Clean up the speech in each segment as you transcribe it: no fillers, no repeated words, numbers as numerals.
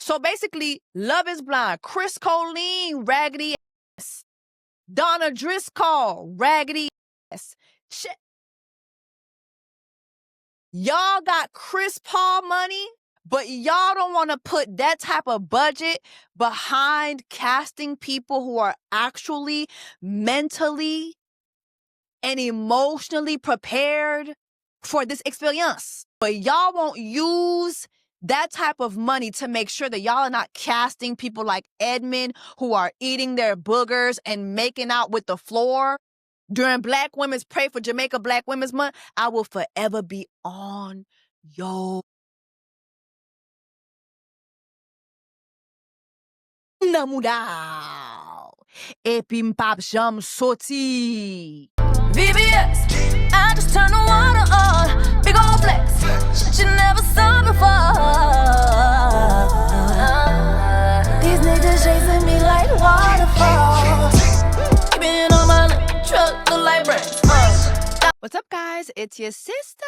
So basically, Love is Blind, Chris Colleen, raggedy ass. Donna Driscoll, raggedy ass. Y'all got Chris Paul money, but y'all don't want to put that type of budget behind casting people who are actually mentally and emotionally prepared for this experience. But y'all won't use that type of money to make sure that y'all are not casting people like Edmund who are eating their boogers and making out with the floor. During Black Women's Pray for Jamaica Black Women's Month, I will forever be on yo. Namudao. Epimpap jam soti. VBS, I just turn the water on. Big old flex, shit you never saw before. These niggas chasing me like waterfalls. Keeping on my truck, look like bricks. What's up, guys? It's your sister,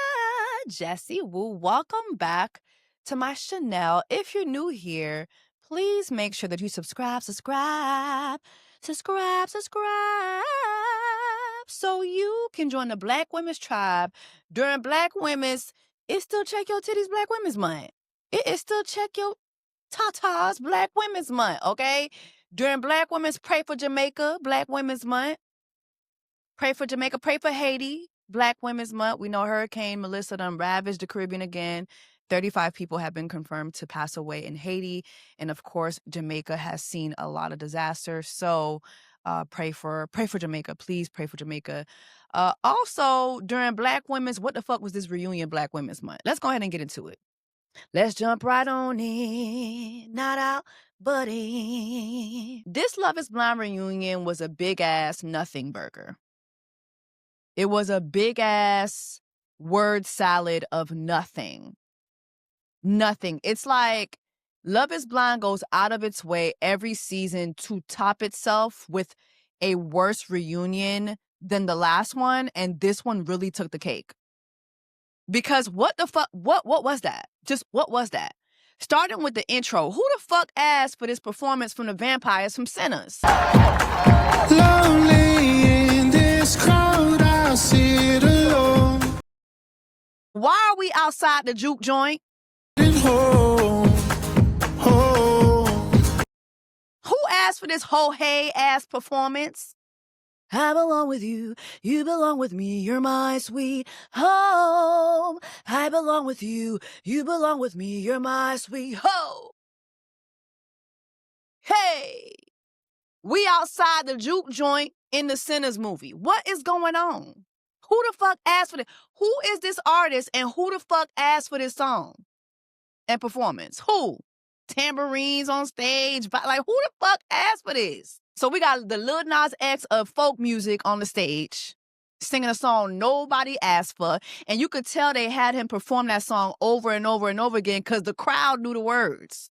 Jessie Woo. Welcome back to my Chanel. If you're new here, please make sure that you subscribe, so you can join the Black Women's Tribe. During Black Women's, it's still Check Your Titties Black Women's Month. It is still Check Your Tatas Black Women's Month, okay? During Black Women's Pray for Jamaica Black Women's Month. Pray for Jamaica, pray for Haiti Black Women's Month. We know Hurricane Melissa done ravaged the Caribbean again. 35 people have been confirmed to pass away in Haiti. And of course, Jamaica has seen a lot of disasters. So pray for Jamaica. Please pray for Jamaica. Also, during Black Women's, what the fuck was this reunion Black Women's Month? Let's go ahead and get into it. Let's jump right on in. Not out, but in. This Love is Blind reunion was a big-ass nothing burger. It was a big-ass word salad of nothing. Nothing. It's like Love is Blind goes out of its way every season to top itself with a worse reunion than the last one, and this one really took the cake. Because what the fuck, what was that? Just what was that? Starting with the intro, who the fuck asked for this performance from the vampires from Sinners? Lonely in this crowd, I'll sit alone. Why are we outside the juke joint? Home. Who asked for this whole hey ass performance? I belong with you, you belong with me, you're my sweet home. I belong with you, you belong with me, you're my sweet home. Hey, we outside the juke joint in the Sinners movie. What is going on? Who the fuck asked for this? Who is this artist and who the fuck asked for this song and performance? Who? Tambourines on stage, like who the fuck asked for this? So we got the Lil Nas X of folk music on the stage, singing a song nobody asked for. And you could tell they had him perform that song over and over and over again because the crowd knew the words.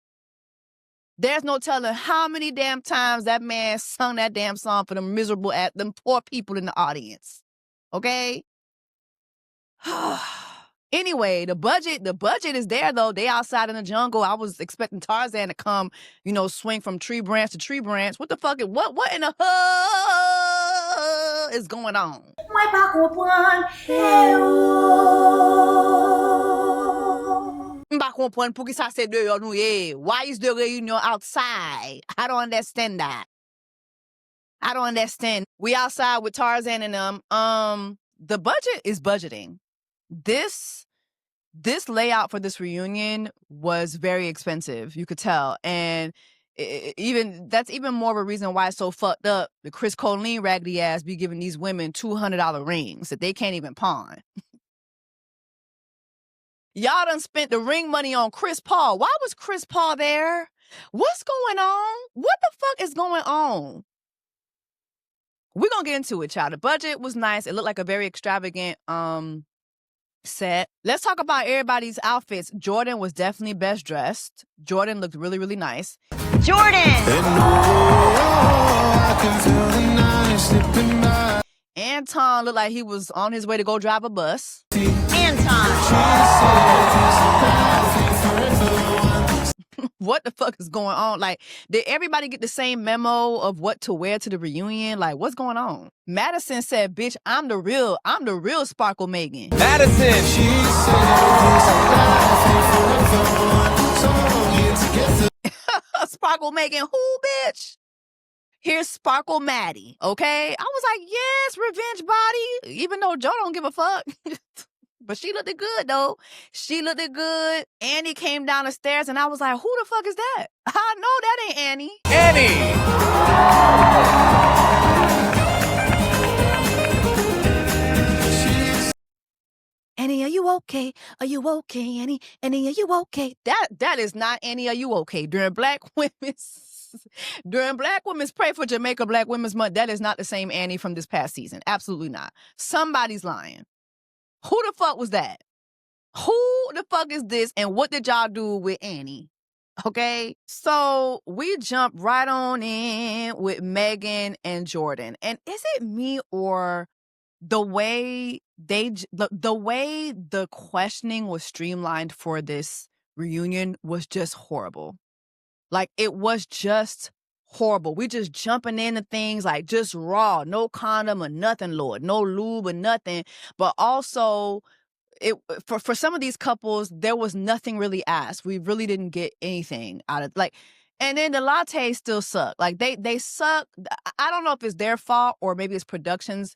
There's no telling how many damn times that man sung that damn song for them miserable, them poor people in the audience. Okay? Anyway, the budget is there, though. They outside in the jungle. I was expecting Tarzan to come, swing from tree branch to tree branch. What the fuck? What in the hell is going on? Why is the reunion outside? I don't understand that. I don't understand. We outside with Tarzan and them. The budget is budgeting. This layout for this reunion was very expensive, you could tell. And that's even more of a reason why it's so fucked up. The Chris Colleen raggedy ass be giving these women $200 rings that they can't even pawn. Y'all done spent the ring money on Chris Paul. Why was Chris Paul there? What's going on? What the fuck is going on? We're gonna get into it, child. The budget was nice. It looked like a very extravagant set. Let's talk about everybody's outfits. Jordan was definitely best dressed. Jordan looked really, really nice. Jordan! Anton looked like he was on his way to go drive a bus. Anton! What the fuck is going on? Like, did everybody get the same memo of what to wear to the reunion? Like, what's going on? Madison said, bitch, I'm the real Sparkle Megan. Madison! Sparkle Megan, who, bitch? Here's Sparkle Maddie, okay? I was like, yes, revenge body, even though Joe don't give a fuck. But she looked good, though. She looked good. Annie came down the stairs, and I was like, who the fuck is that? I know that ain't Annie. Annie! Annie, are you okay? Are you okay, Annie? Annie, are you okay? That is not Annie, are you okay? During Black Women's Pray for Jamaica Black Women's Month, that is not the same Annie from this past season. Absolutely not. Somebody's lying. Who the fuck was that? Who the fuck is this, and what did y'all do with Annie? Okay, so we jump right on in with Megan and Jordan. And is it me, or the way the questioning was streamlined for this reunion was just horrible. Like, it was just horrible. We just jumping into things like just raw, no condom or nothing, Lord, no lube or nothing. But also, for some of these couples, there was nothing really asked. We really didn't get anything out of, like, and then the lattes still suck. Like, they suck. I don't know if it's their fault or maybe it's production's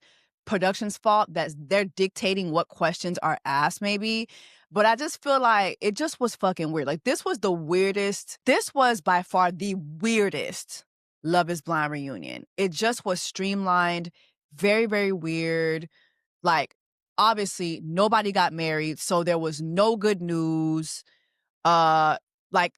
fault that they're dictating what questions are asked, maybe. But I just feel like it just was fucking weird. Like, this was the weirdest. This was by far the weirdest Love is Blind reunion. It just was streamlined, very, very weird. Like, obviously, nobody got married, so there was no good news. Like,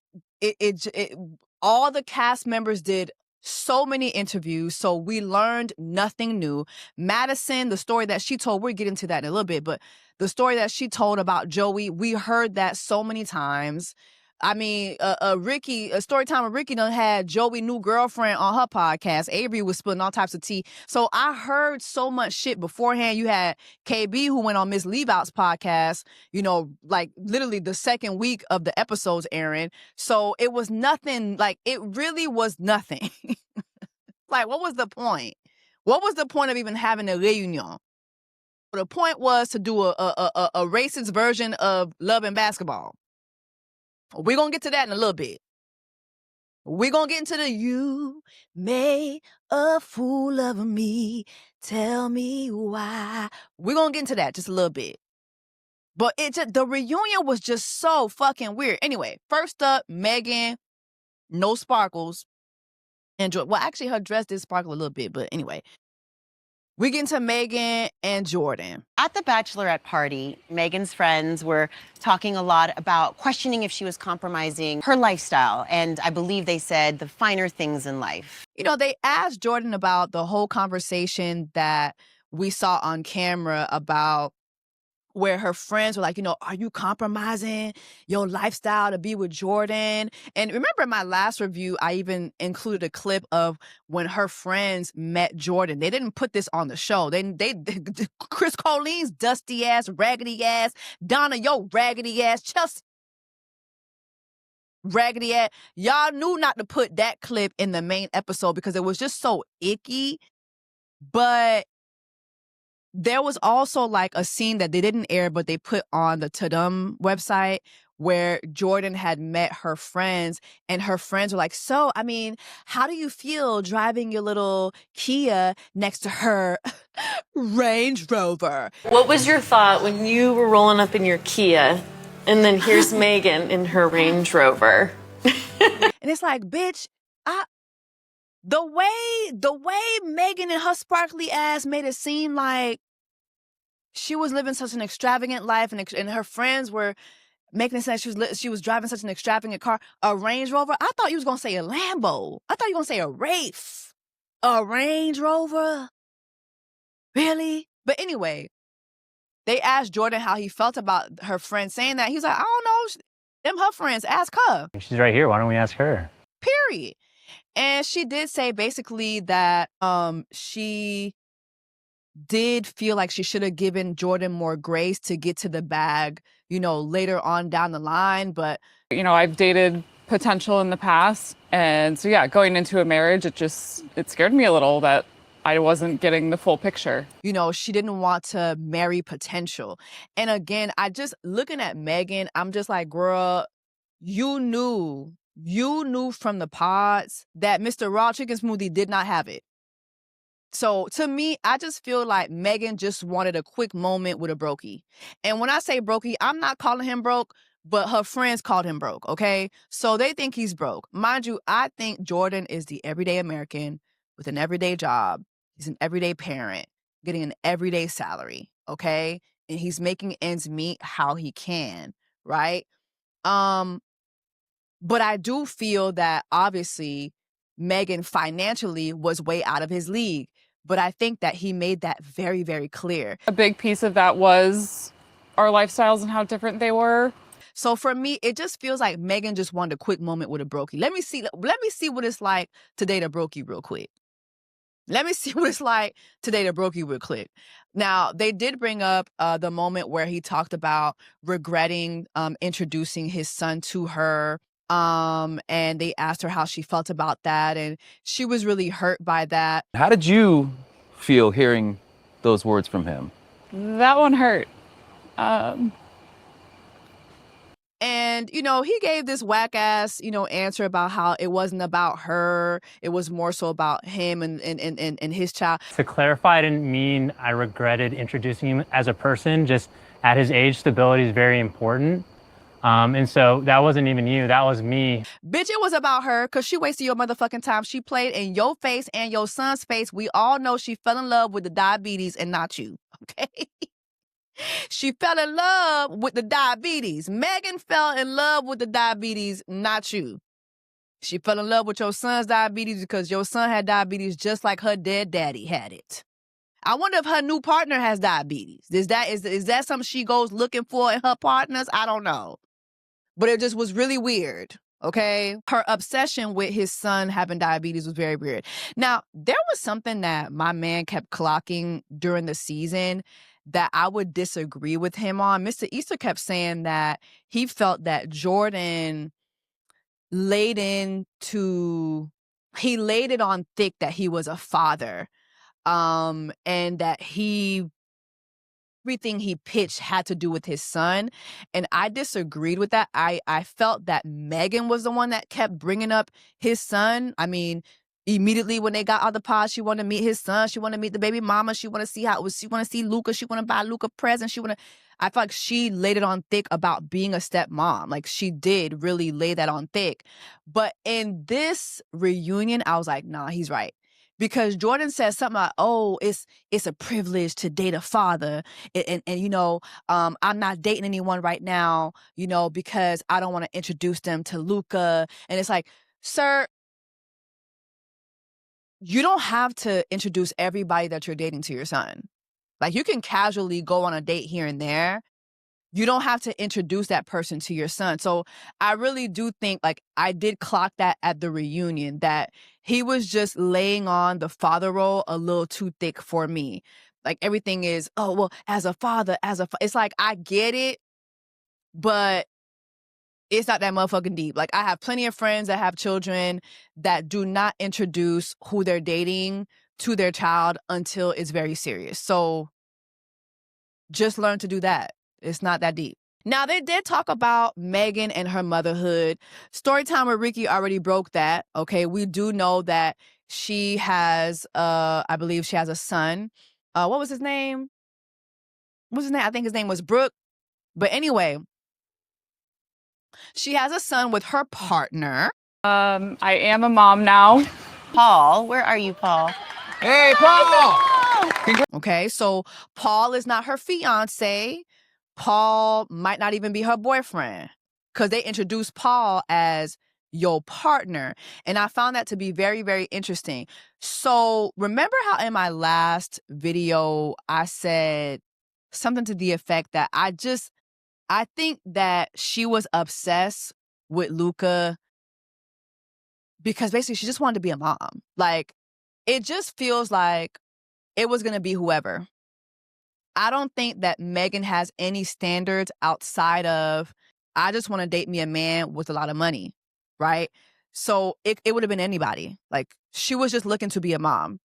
all the cast members did so many interviews, so we learned nothing new. Madison, the story that she told, we'll get into that in a little bit, but the story that she told about Joey, we heard that so many times. I mean, Ricky, a story time with Ricky done had Joey's new girlfriend on her podcast. Avery was spilling all types of tea. So I heard so much shit beforehand. You had KB, who went on Miss Leavout's podcast, like literally the second week of the episodes airing. So it was nothing, like, it really was nothing. Like, what was the point? What was the point of even having a reunion? The point was to do a racist version of Love and Basketball. We're going to get to that in a little bit. We're going to get into the you made a fool of me. Tell me why. We're going to get into that just a little bit. But the reunion was just so fucking weird. Anyway, first up, Megan, no sparkles. Well, actually, her dress did sparkle a little bit, but anyway. We get into Megan and Jordan. At the bachelorette party, Megan's friends were talking a lot about questioning if she was compromising her lifestyle. And I believe they said the finer things in life. They asked Jordan about the whole conversation that we saw on camera about where her friends were like, are you compromising your lifestyle to be with Jordan? And remember in my last review, I even included a clip of when her friends met Jordan. They didn't put this on the show. They Chris Colleen's dusty ass, raggedy ass, Donna, yo raggedy ass, Chelsea, raggedy ass. Y'all knew not to put that clip in the main episode because it was just so icky. But there was also like a scene that they didn't air, but they put on the Tudum website where Jordan had met her friends, and her friends were like, so, I mean, how do you feel driving your little Kia next to her Range Rover? What was your thought when you were rolling up in your Kia, and then here's Megan in her Range Rover? And it's like, bitch, the way Megan and her sparkly ass made it seem like she was living such an extravagant life, and her friends were making it sound she was driving such an extravagant car, a Range Rover. I thought you was gonna say a Lambo. I thought you were gonna say a Wraith, a Range Rover. Really? But anyway, they asked Jordan how he felt about her friends saying that. He's like, I don't know. Them her friends. Ask her. She's right here. Why don't we ask her? Period. And she did say basically that she did feel like she should have given Jordan more grace to get to the bag, later on down the line. But I've dated potential in the past. And so, yeah, going into a marriage, it scared me a little that I wasn't getting the full picture. You know, she didn't want to marry potential. And again, looking at Megan, I'm just like, girl, you knew from the pods that Mr. Raw Chicken Smoothie did not have it. So to me, I just feel like Megan just wanted a quick moment with a brokey. And when I say brokey, I'm not calling him broke, but her friends called him broke, okay? So they think he's broke. Mind you, I think Jordan is the everyday American with an everyday job. He's an everyday parent, getting an everyday salary, okay? And he's making ends meet how he can, right? But I do feel that obviously Megan financially was way out of his league. But I think that he made that very, very clear. A big piece of that was our lifestyles and how different they were. So for me, it just feels like Megan just wanted a quick moment with a brokey. Let me see what it's like to date a brokey real quick. Let me see what it's like to date a brokey real quick. Now, they did bring up the moment where he talked about regretting introducing his son to her. And they asked her how she felt about that, and she was really hurt by that. How did you feel hearing those words from him? That one hurt. And, you know, he gave this whack ass, answer about how it wasn't about her. It was more so about him and his child. To clarify, I didn't mean I regretted introducing him as a person. Just at his age, stability is very important. And so that wasn't even you, that was me. Bitch, it was about her because she wasted your motherfucking time. She played in your face and your son's face. We all know she fell in love with the diabetes and not you, okay? She fell in love with the diabetes. Megan fell in love with the diabetes, not you. She fell in love with your son's diabetes because your son had diabetes just like her dead daddy had it. I wonder if her new partner has diabetes. Is that something she goes looking for in her partners? I don't know. But it just was really weird, okay? Her obsession with his son having diabetes was very weird. Now, there was something that my man kept clocking during the season that I would disagree with him on. Mr. Easter kept saying that he felt that Jordan laid it on thick that he was a father, and that everything he pitched had to do with his son. And I disagreed with that. I felt that Megan was the one that kept bringing up his son. I mean, immediately when they got out of the pod, she wanted to meet his son. She wanted to meet the baby mama. She wanted to see how it was. She wanted to see Luca. She wanted to buy Luca presents. I felt like she laid it on thick about being a stepmom. Like, she did really lay that on thick. But in this reunion, I was like, nah, he's right. Because Jordan says something like, oh, it's a privilege to date a father. And I'm not dating anyone right now, because I don't want to introduce them to Luca. And it's like, sir, you don't have to introduce everybody that you're dating to your son. Like, you can casually go on a date here and there. You don't have to introduce that person to your son. So I really do think, like, I did clock that at the reunion, that he was just laying on the father role a little too thick for me. Like, everything is, oh, well, as a father, it's like, I get it, but it's not that motherfucking deep. Like, I have plenty of friends that have children that do not introduce who they're dating to their child until it's very serious. So just learn to do that. It's not that deep. Now, they did talk about Megan and her motherhood. Storytime with Ricky already broke that. Okay, we do know that she has, I believe she has a son. What was his name? I think his name was Brooke. But anyway, she has a son with her partner. I am a mom now. Paul, where are you, Paul? Hey, Paul! Okay, so Paul is not her fiance. Paul might not even be her boyfriend, because they introduced Paul as your partner. And I found that to be very, very interesting. So remember how in my last video, I said something to the effect that I think that she was obsessed with Luca because basically she just wanted to be a mom. Like, it just feels like it was going to be whoever. I don't think that Megan has any standards outside of, I just want to date me a man with a lot of money, right? So it would have been anybody. Like, she was just looking to be a mom.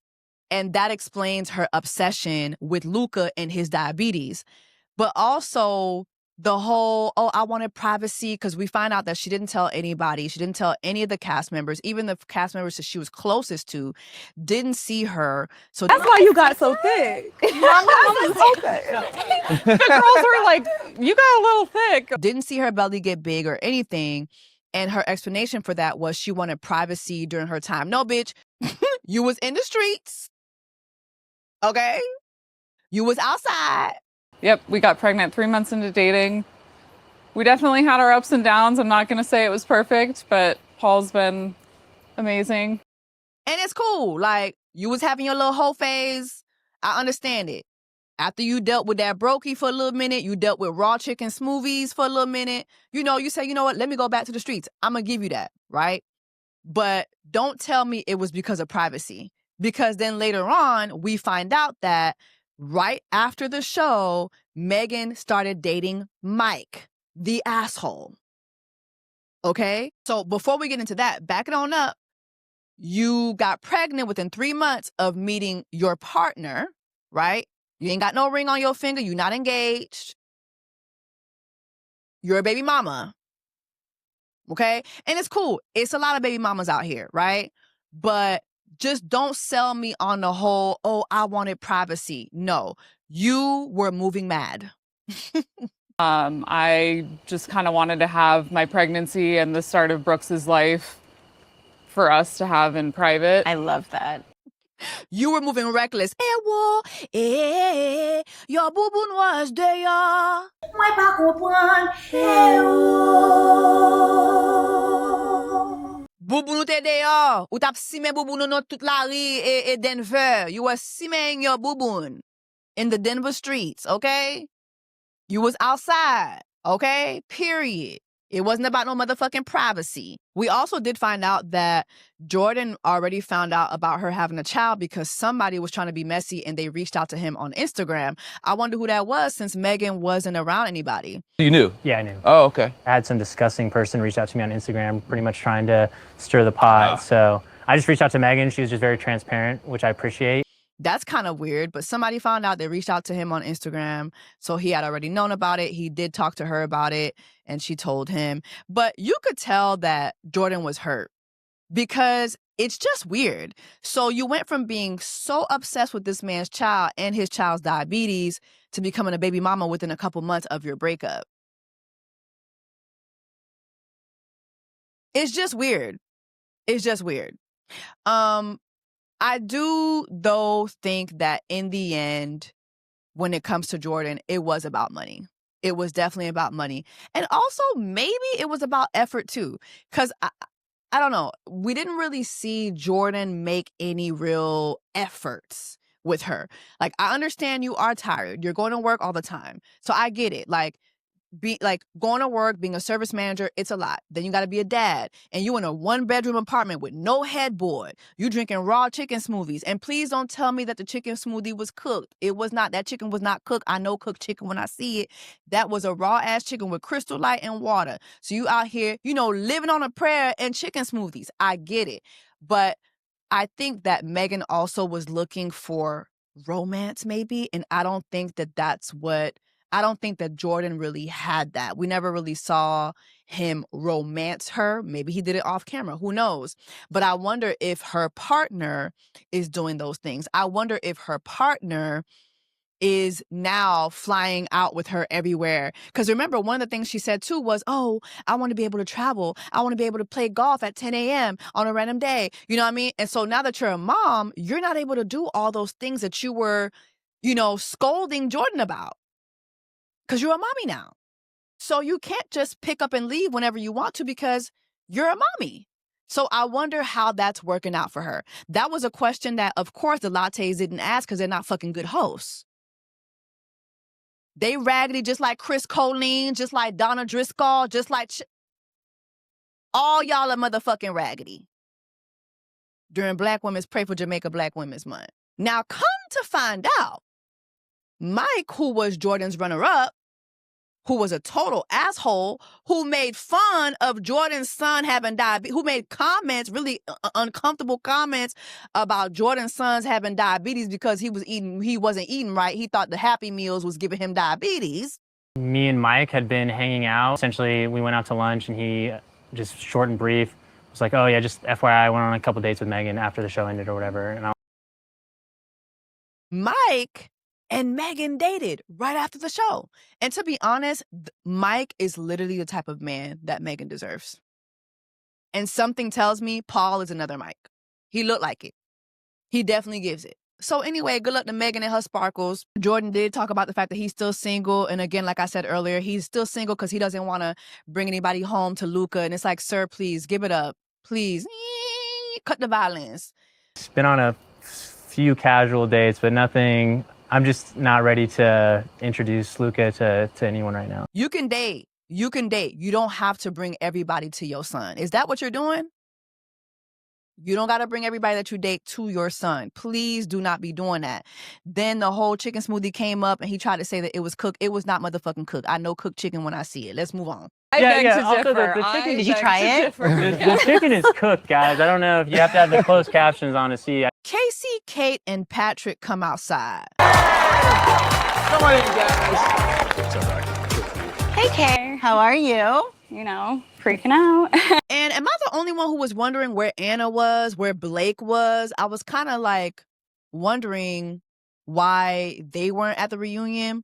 And that explains her obsession with Luca and his diabetes. But also the whole, oh, I wanted privacy, because we find out that she didn't tell anybody. She didn't tell any of the cast members. Even the cast members that she was closest to didn't see her. So That's why you got so thick. The girls were like, you got a little thick. didn't see her belly get big or anything. And her explanation for that was she wanted privacy during her time. No, bitch, you was in the streets. Okay? You was outside. Yep, we got pregnant 3 months into dating. We definitely had our ups and downs. I'm not going to say it was perfect, but Paul's been amazing. And it's cool. Like, you was having your little hoe phase. I understand it. After you dealt with that brokey for a little minute, you dealt with raw chicken smoothies for a little minute. You know, you say, you know what, let me go back to the streets. I'm going to give you that, right? But don't tell me it was because of privacy. Because then later on, we find out that right after the show, Megan started dating Mike, the asshole. Okay? So before we get into that, back it on up. You got pregnant within 3 months of meeting your partner, right? You ain't got no ring on your finger. You're not engaged. You're a baby mama. Okay? And it's cool. It's a lot of baby mamas out here, right? But just don't sell me on the whole, oh, I wanted privacy. No, you were moving mad. I just kind of wanted to have my pregnancy and the start of Brooks's life for us to have in private. I love that. You were moving reckless. Your bouboune was there. Bouboune te dehors. Ou tap simen bouboune non toute la rue et Denver. You were simen your bouboune in the Denver streets, okay? You was outside, okay? Period. It wasn't about no motherfucking privacy. We also did find out that Jordan already found out about her having a child because somebody was trying to be messy and they reached out to him on Instagram. I wonder who that was since Megan wasn't around anybody. You knew? Yeah, I knew. Oh, okay. I had some disgusting person reach out to me on Instagram, pretty much trying to stir the pot. So I just reached out to Megan. She was just very transparent, which I appreciate. That's kind of weird, but somebody found out. They reached out to him on Instagram, so he had already known about it. He did talk to her about it, and she told him. But you could tell that Jordan was hurt because it's just weird. So you went from being so obsessed with this man's child and his child's diabetes to becoming a baby mama within a couple months of your breakup. It's just weird. It's just weird. I do, though, think that in the end, when it comes to Jordan, it was about money. It was definitely about money. And also, maybe it was about effort, too. Because, I don't know, we didn't really see Jordan make any real efforts with her. Like, I understand you are tired. You're going to work all the time. So I get it. Like going to work, being a service manager, it's a lot. Then you got to be a dad, and you in a 1-bedroom apartment with no headboard. You drinking raw chicken smoothies, and please don't tell me that the chicken smoothie was cooked. It was not. That chicken was not cooked. I know cooked chicken when I see it. That was a raw ass chicken with Crystal Light and water. So you out here, living on a prayer and chicken smoothies. I get it, but I think that Megan also was looking for romance, maybe, and I don't think that Jordan really had that. We never really saw him romance her. Maybe he did it off camera. Who knows? But I wonder if her partner is doing those things. I wonder if her partner is now flying out with her everywhere. Because remember, one of the things she said too was, oh, I want to be able to travel. I want to be able to play golf at 10 a.m. on a random day. You know what I mean? And so now that you're a mom, you're not able to do all those things that you were, scolding Jordan about. Because you're a mommy now. So you can't just pick up and leave whenever you want to because you're a mommy. So I wonder how that's working out for her. That was a question that, of course, the Lattes didn't ask because they're not fucking good hosts. They raggedy just like Chris Colleen, just like Donna Driscoll, just like... all y'all are motherfucking raggedy. During Black Women's Pray for Jamaica Black Women's Month. Now, come to find out, Mike, who was Jordan's runner-up, who was a total asshole, who made fun of Jordan's son having diabetes, who made comments, really uncomfortable comments about Jordan's sons having diabetes because he wasn't eating right. He thought the Happy Meals was giving him diabetes. Me and Mike had been hanging out. Essentially, we went out to lunch, and he, just short and brief, was like, "Oh yeah, just FYI, I went on a couple dates with Megan after the show ended or whatever." And Mike and Megan dated right after the show. And to be honest, Mike is literally the type of man that Megan deserves. And something tells me Paul is another Mike. He looked like it. He definitely gives it. So anyway, good luck to Megan and her sparkles. Jordan did talk about the fact that he's still single. And again, like I said earlier, he's still single because he doesn't want to bring anybody home to Luca. And it's like, sir, please give it up. Please cut the violence. it's been on a few casual dates, but nothing. I'm just not ready to introduce Luca to anyone right now. You can date. You can date. You don't have to bring everybody to your son. Is that what you're doing? You don't got to bring everybody that you date to your son. Please do not be doing that. Then the whole chicken smoothie came up and he tried to say that it was cooked. It was not motherfucking cooked. I know cooked chicken when I see it. Let's move on. I beg to Also, differ. the chicken, Did you try it? the chicken is cooked, guys. I don't know if you have to have the closed captions on to see. Casey, Kate, and Patrick come outside. Come on in, guys. Hey, Kay. How are you? You know, freaking out. And am I the only one who was wondering where Anna was, where Blake was? I was kind of like wondering why they weren't at the reunion.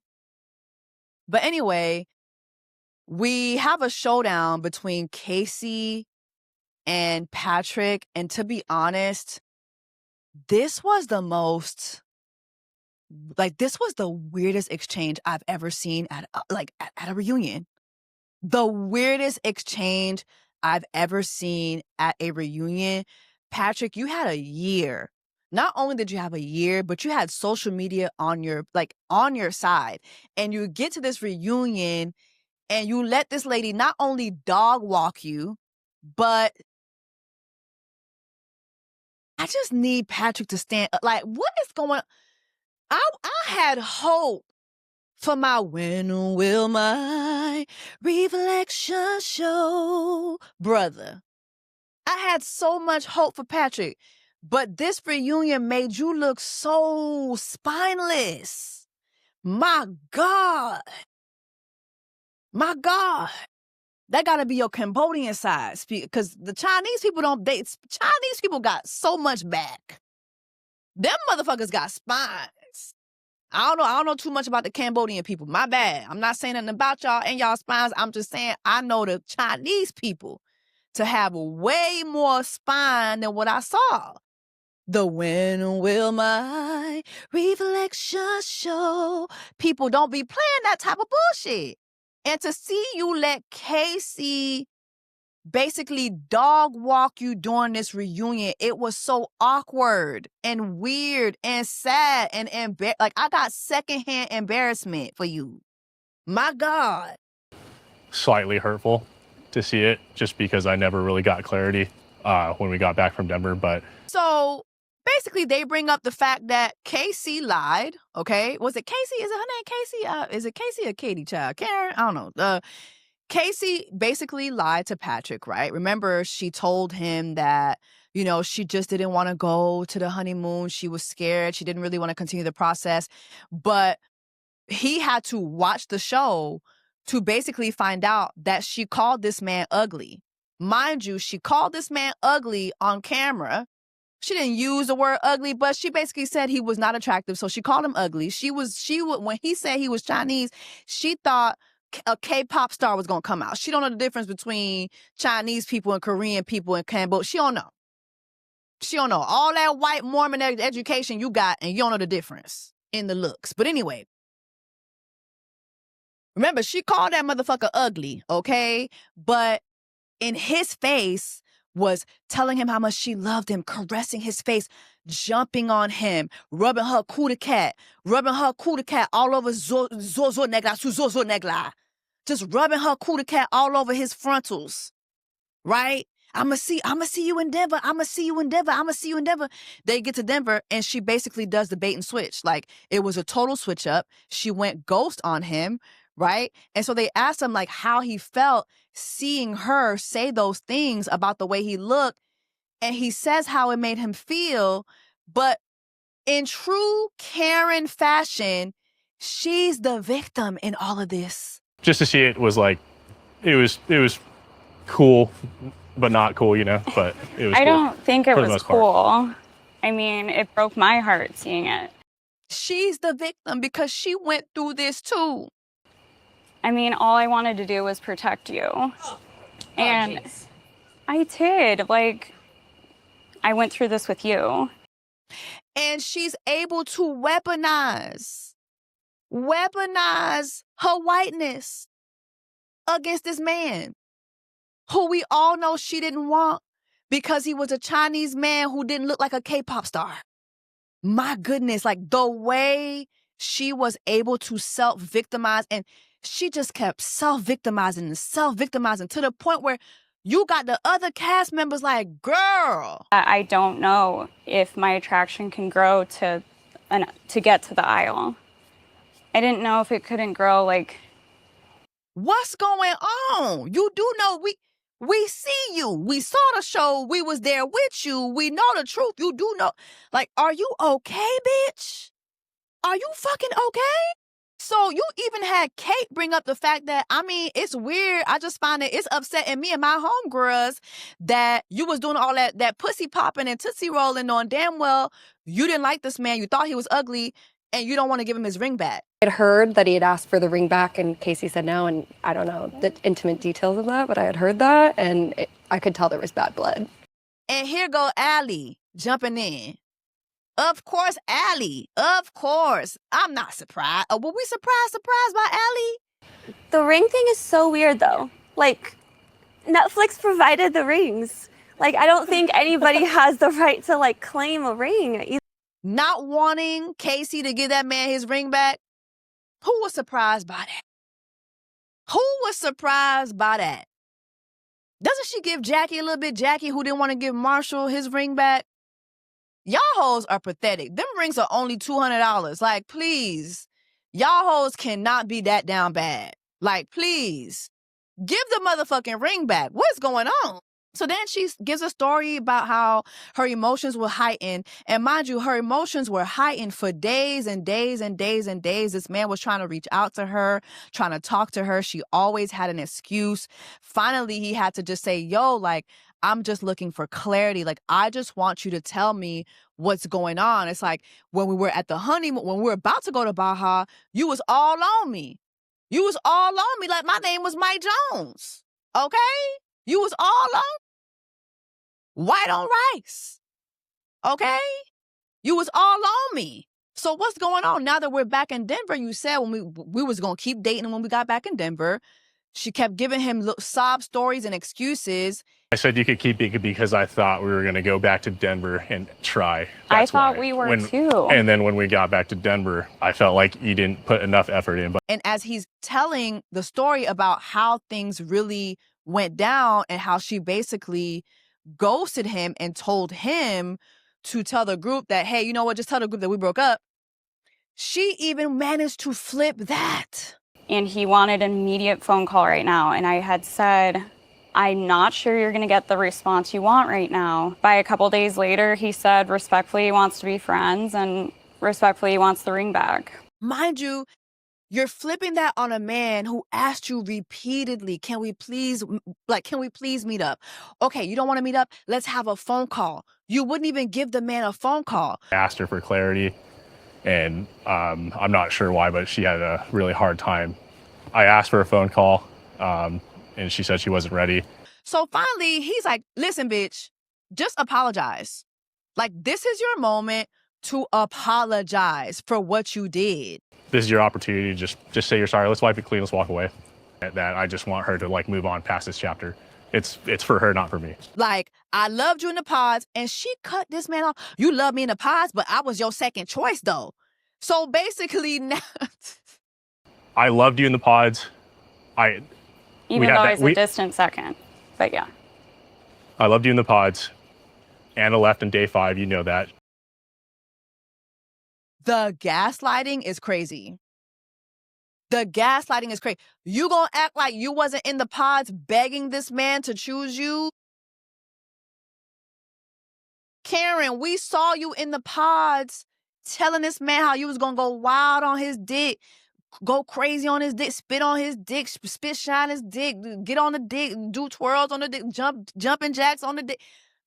But anyway, we have a showdown between Casey and Patrick. And to be honest, this was the weirdest exchange I've ever seen at a reunion. The weirdest exchange I've ever seen at a reunion. Patrick, you had a year. Not only did you have a year, but you had social media on your side. And you get to this reunion and you let this lady not only dog walk you, but I just need Patrick to stand up. Like, what is going on? I had hope for my when will my reflection show, brother. I had so much hope for Patrick, but this reunion made you look so spineless. My God. My God. That got to be your Cambodian side, because the Chinese people don't date. Chinese people got so much back. Them motherfuckers got spines. I don't know too much about the Cambodian people. My bad. I'm not saying nothing about y'all and y'all spines. I'm just saying I know the Chinese people to have way more spine than what I saw. The when will my reflection show? People don't be playing that type of bullshit. And to see you let Casey basically dog walk you during this reunion, it was so awkward and weird and sad and like I got secondhand embarrassment for you. My God. Slightly hurtful to see it, just because I never really got clarity when we got back from Denver. But so basically they bring up the fact that Casey lied. Okay, was it Casey? Is it her name Casey? Is it Casey or Katie, child? Karen? I don't know. Casey basically lied to Patrick, right? Remember, she told him that, she just didn't want to go to the honeymoon. She was scared. She didn't really want to continue the process. But he had to watch the show to basically find out that she called this man ugly. Mind you, she called this man ugly on camera. She didn't use the word ugly, but she basically said he was not attractive. So she called him ugly. When he said he was Chinese, she thought a K-pop star was going to come out. She don't know the difference between Chinese people and Korean people in Cambodia. She don't know. She don't know. All that white Mormon education you got, and you don't know the difference in the looks. But anyway, remember, she called that motherfucker ugly, okay? But in his face was telling him how much she loved him, caressing his face, jumping on him, rubbing her cootie cat all over Zozo Negla. Just rubbing her cootie cat all over his frontals, right? I'ma see you in Denver. I'ma see you in Denver. They get to Denver and she basically does the bait and switch. Like, it was a total switch up. She went ghost on him, right? And so they asked him like how he felt seeing her say those things about the way he looked. And he says how it made him feel. But in true Karen fashion, she's the victim in all of this. Just to see it was like, it was cool, but not cool, you know, but it was I cool don't think it for the was most part. cool. I mean, it broke my heart seeing it. She's the victim because she went through this too. I mean, all I wanted to do was protect you. And I did. Like, I went through this with you. And she's able to weaponize her whiteness against this man who we all know she didn't want because he was a Chinese man who didn't look like a K-pop star. My goodness, like the way she was able to self-victimize, and she just kept self-victimizing to the point where you got the other cast members like, girl. I don't know if my attraction can grow to get to the aisle. I didn't know if it couldn't grow, like... What's going on? You do know we see you. We saw the show. We was there with you. We know the truth. You do know. Like, are you okay, bitch? Are you fucking okay? So you even had Kate bring up the fact that, I mean, it's weird. I just find it's upsetting me and my homegirls that you was doing all that pussy popping and tootsie rolling on damn well you didn't like this man. You thought he was ugly and you don't want to give him his ring back. I'd heard that he had asked for the ring back and Casey said no, and I don't know the intimate details of that, but I had heard that, and I could tell there was bad blood. And here go Allie jumping in. Of course, Allie. Of course. I'm not surprised. Were we surprised by Allie? The ring thing is so weird, though. Like, Netflix provided the rings. Like, I don't think anybody has the right to, like, claim a ring. Not wanting Casey to give that man his ring back? Who was surprised by that? Who was surprised by that? Doesn't she give Jackie a little bit? Jackie, who didn't want to give Marshall his ring back? Y'all hoes are pathetic. Them rings are only $200. Like, please. Y'all hoes cannot be that down bad. Like, please. Give the motherfucking ring back. What's going on? So then she gives a story about how her emotions were heightened. And mind you, her emotions were heightened for days and days and days and days. This man was trying to reach out to her, trying to talk to her. She always had an excuse. Finally, he had to just say, yo, like, I'm just looking for clarity. Like, I just want you to tell me what's going on. It's like when we were at the honeymoon, when we were about to go to Baja, you was all on me. You was all on me like my name was Mike Jones. Okay? You was all on white on rice. Okay? You was all on me. So what's going on now that we're back in Denver? You said when we was going to keep dating when we got back in Denver. She kept giving him sob stories and excuses. I said you could keep it because I thought we were going to go back to Denver and try. I thought we were too. And then when we got back to Denver, I felt like you didn't put enough effort in. And as he's telling the story about how things really went down and how she basically ghosted him and told him to tell the group that, hey, you know what, just tell the group that we broke up. She even managed to flip that. And he wanted an immediate phone call right now. And I had said, I'm not sure you're going to get the response you want right now. By a couple days later, he said respectfully he wants to be friends and respectfully he wants the ring back. Mind you, you're flipping that on a man who asked you repeatedly, can we please meet up? Okay, you don't want to meet up? Let's have a phone call. You wouldn't even give the man a phone call. I asked her for clarity, and I'm not sure why, but she had a really hard time. I asked for a phone call, and she said she wasn't ready. So finally, he's like, listen, bitch, just apologize. Like, this is your moment to apologize for what you did. This is your opportunity. Just say you're sorry. Let's wipe it clean. Let's walk away. That I just want her to like move on past this chapter. It's for her, not for me. Like, I loved you in the pods, and she cut this man off. You loved me in the pods, but I was your second choice, though. So basically, now... I loved you in the pods. Even though I was a distant second, but yeah. I loved you in the pods. Anna left on day 5. You know that. The gaslighting is crazy. The gaslighting is crazy. You gonna act like you wasn't in the pods begging this man to choose you? Karen, we saw you in the pods telling this man how you was gonna go wild on his dick, go crazy on his dick, spit on his dick, spit shine his dick, get on the dick, do twirls on the dick, jumping jacks on the dick.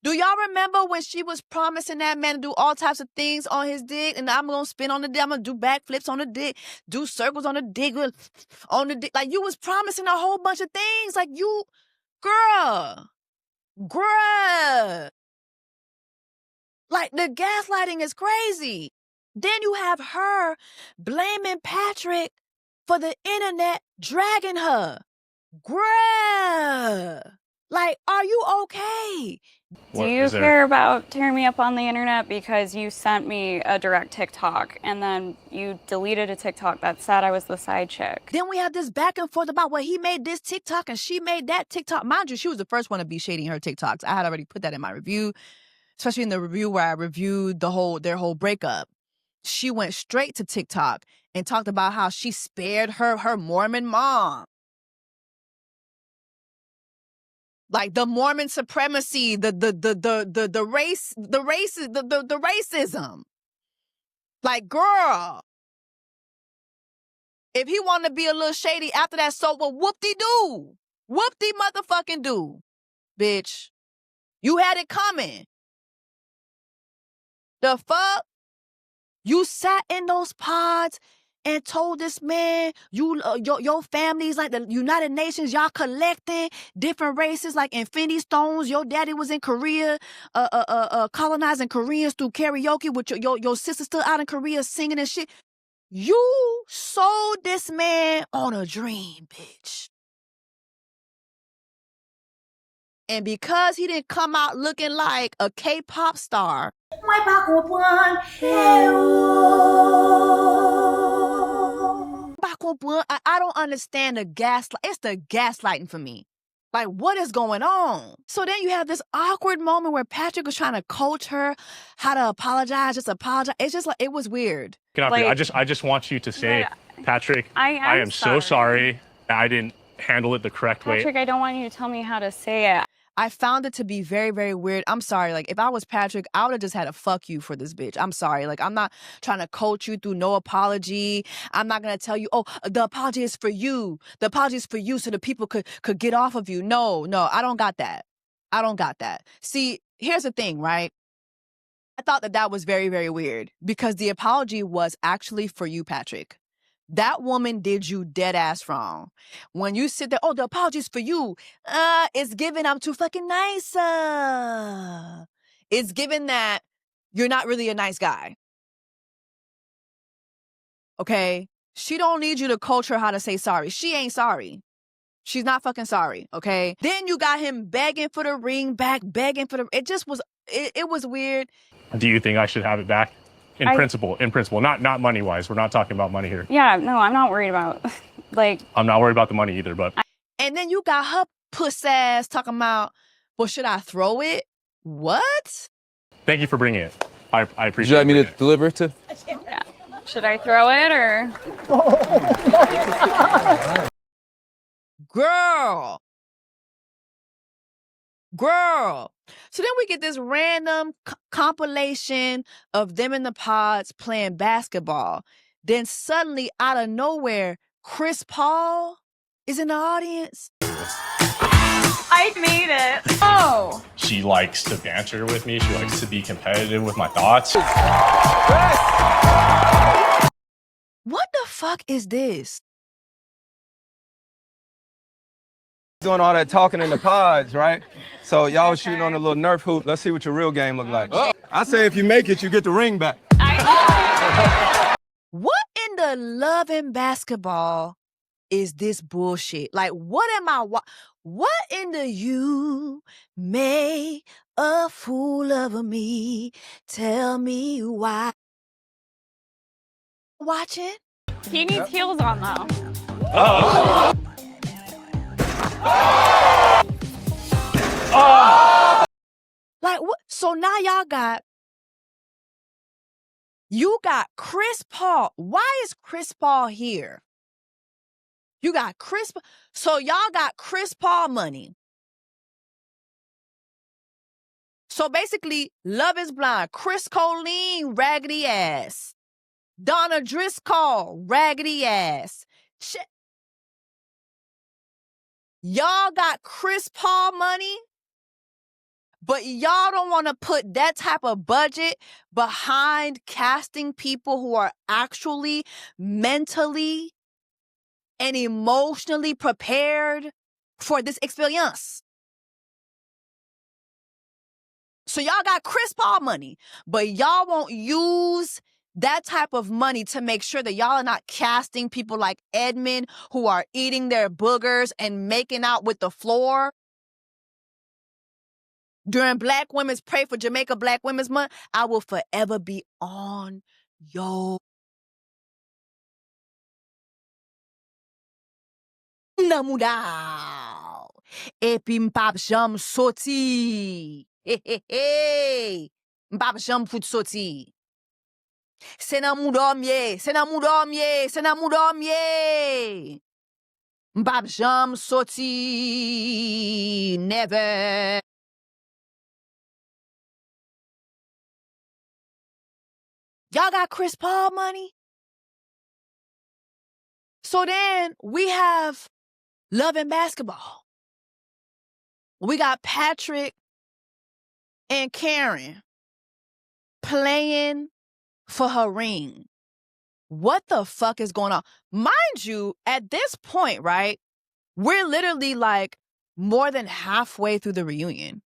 Do y'all remember when she was promising that man to do all types of things on his dick? And I'm gonna spin on the dick, I'm gonna do backflips on the dick, do circles on the dick, on the dick. Like, you was promising a whole bunch of things. Like, you, girl. Like, the gaslighting is crazy. Then you have her blaming Patrick for the internet dragging her. Bruh. Like, are you okay? Do you care about tearing me up on the internet because you sent me a direct TikTok and then you deleted a TikTok that said I was the side chick? Then we have this back and forth about, well, he made this TikTok and she made that TikTok. Mind you, she was the first one to be shading her TikToks. I had already put that in my review, especially in the review where I reviewed their whole breakup. She went straight to TikTok and talked about how she spared her Mormon mom. Like, the Mormon supremacy, the racism. Like, girl, if he wanted to be a little shady after that, so well, whoop-de-doo. Whoop-de-motherfucking-do, bitch. You had it coming. The fuck? You sat in those pods and told this man, your family's like the United Nations, y'all collecting different races like Infinity Stones. Your daddy was in Korea, colonizing Koreans through karaoke with your sister still out in Korea singing and shit. You sold this man on a dream, bitch. And because he didn't come out looking like a K-pop star, I don't understand the gaslight. It's the gaslighting for me. Like, what is going on? So then you have this awkward moment where Patrick was trying to coach her how to apologize, just apologize. It's just like, it was weird. I just want you to say, Patrick, I am so sorry. I didn't handle it the correct way. Patrick, I don't want you to tell me how to say it. I found it to be very, very weird. I'm sorry. Like, if I was Patrick, I would have just had to fuck you for this bitch. I'm sorry. Like, I'm not trying to coach you through no apology. I'm not going to tell you, oh, the apology is for you. The apology is for you so the people could get off of you. No, I don't got that. I don't got that. See, here's the thing, right? I thought that was very, very weird because the apology was actually for you, Patrick. That woman did you dead ass wrong. When you sit there, oh, the apology's for you. It's given I'm too fucking nice. It's given that you're not really a nice guy. Okay? She don't need you to coach her how to say sorry. She ain't sorry. She's not fucking sorry, okay? Then you got him begging for the ring back, it just was, it was weird. Do you think I should have it back? In principle, not money-wise. We're not talking about money here. Yeah, no, I'm not worried about, like... I'm not worried about the money either, but... And then you got her puss ass talking about, well, should I throw it? What? Thank you for bringing it. I appreciate it. Would you like me to deliver it to? Yeah. Should I throw it, or...? Girl. So then we get this random compilation of them in the pods playing basketball. Then suddenly, out of nowhere, Chris Paul is in the audience. I made it. Oh. She likes to banter with me. She likes to be competitive with my thoughts. What the fuck is this? Doing all that talking in the pods, right? So y'all was shooting on a little Nerf hoop. Let's see what your real game look like. I say if you make it, you get the ring back. What in the love and basketball is this bullshit? Like, what in the you made a fool of me? Tell me why. Watching? He needs heels on, though. Oh. Like, what? So now you got Chris Paul. Why is Chris Paul here? You got Chris. So y'all got Chris Paul money. So basically, Love is Blind. Chris Colleen, raggedy ass. Donna Driscoll, raggedy ass. Shit. Y'all got Chris Paul money, but y'all don't want to put that type of budget behind casting people who are actually mentally and emotionally prepared for this experience. So y'all got Chris Paul money, but y'all won't use that type of money to make sure that y'all are not casting people like Edmund who are eating their boogers and making out with the floor. During Black Women's Pray for Jamaica Black Women's Month, I will forever be on yo. Namudao. Epi mpap jam soti. Hey. Mpap jam fout soti. Se nan moudomye, se nan moudomye, se nan moudomye. Mpap jam soti. Never. Y'all got Chris Paul money? So then we have Love and Basketball. We got Patrick and Karen playing for her ring. What the fuck is going on? Mind you, at this point, right, we're literally like more than halfway through the reunion.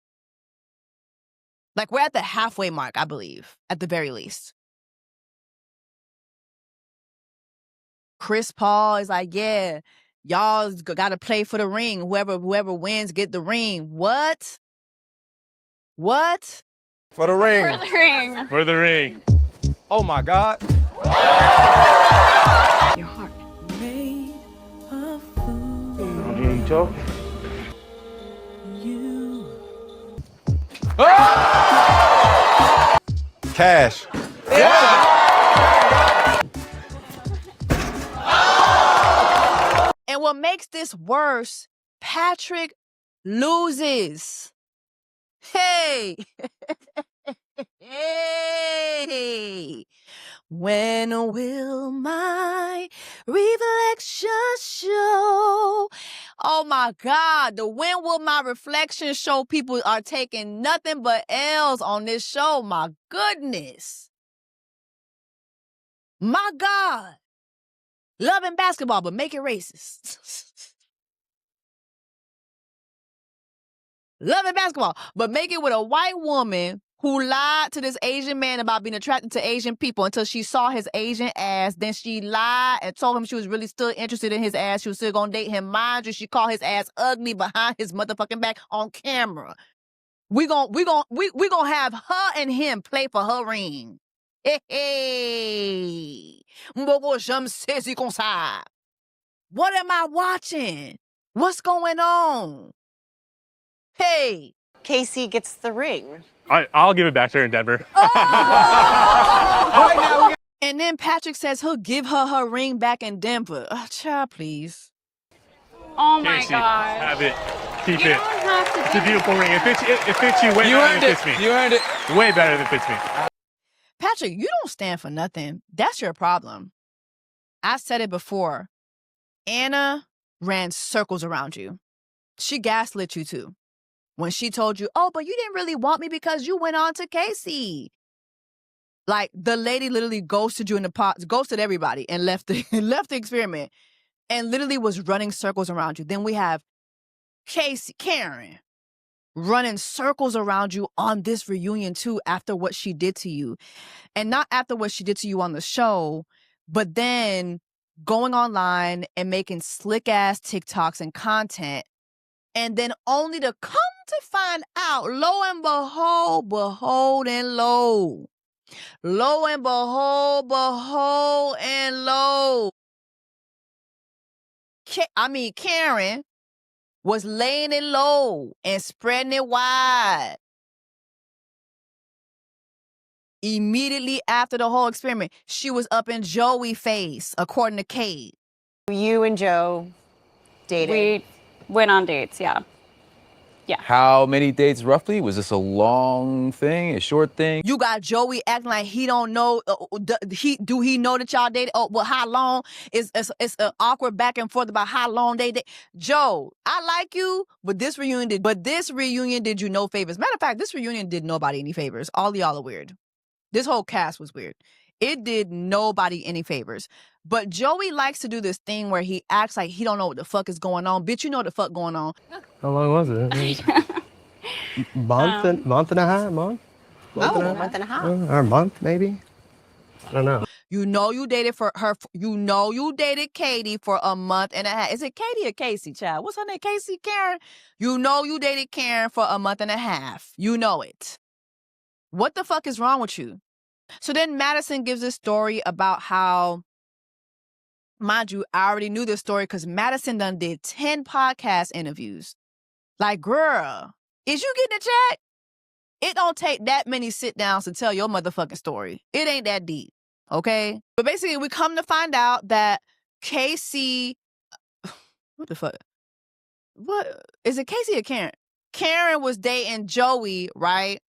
Like we're at the halfway mark, I believe, at the very least. Chris Paul is like, yeah, y'all got to play for the ring. Whoever wins, get the ring. What? What? For the ring. For the ring. For the ring. Oh my God. Your heart. Made a Joe. Cash. And what makes this worse, Patrick loses. Hey. Hey. When will my reflection show? Oh my God, the When Will My Reflection Show people are taking nothing but L's on this show. My goodness. My God. Love and Basketball, but make it racist. Love and Basketball, but make it with a white woman who lied to this Asian man about being attracted to Asian people until she saw his Asian ass. Then she lied and told him she was really still interested in his ass. She was still gonna date him. Mind you, she called his ass ugly behind his motherfucking back on camera. We gonna have her and him play for her ring. Hey. What am I watching? What's going on? Hey. Casey gets the ring. I'll give it back to her in Denver. And then Patrick says he'll give her ring back in Denver. Child, please. Oh my Casey, God. have it. Keep You it. don't have to It's do a beautiful ring. It fits you way better than it fits me. You earned it. Way better than it fits me. Patrick, you don't stand for nothing. That's your problem. I said it before. Anna ran circles around you. She gaslit you too. When she told you, oh, but you didn't really want me because you went on to Casey. Like, the lady literally ghosted you in the pot, ghosted everybody and left the experiment and literally was running circles around you. Then we have Karen, running circles around you on this reunion too after what she did to you. And not after what she did to you on the show, but then going online and making slick-ass TikToks and content, and then only to come to find out, lo and behold, Karen was laying it low and spreading it wide. Immediately after the whole experiment, she was up in Joey's face, according to Kate. You and Joe Dated. We went on dates, yeah. How many dates roughly? Was this a long thing, a short thing? You got Joey acting like he don't know. Do he know that y'all dated? Oh, well, how long? It's an awkward back and forth about how long they did. Joe, I like you, but this reunion did you no favors. Matter of fact, this reunion did nobody any favors. All y'all are weird. This whole cast was weird. It did nobody any favors. But Joey likes to do this thing where he acts like he don't know what the fuck is going on. Bitch, you know what the fuck going on. How long was it? Month and a half? Month and a half. Or a month, maybe? I don't know. You know you dated you dated Katie for a month and a half. Is it Katie or Casey, child? What's her name? Casey? Karen? You know you dated Karen for a month and a half. You know it. What the fuck is wrong with you? So then Madison gives this story about how, mind you, I already knew this story because Madison done did 10 podcast interviews. Like, girl, is you getting a check? It don't take that many sit downs to tell your motherfucking story. It ain't that deep, okay? But basically, we come to find out that Casey, what the fuck? What is it, Casey or Karen? Karen was dating Joey, right?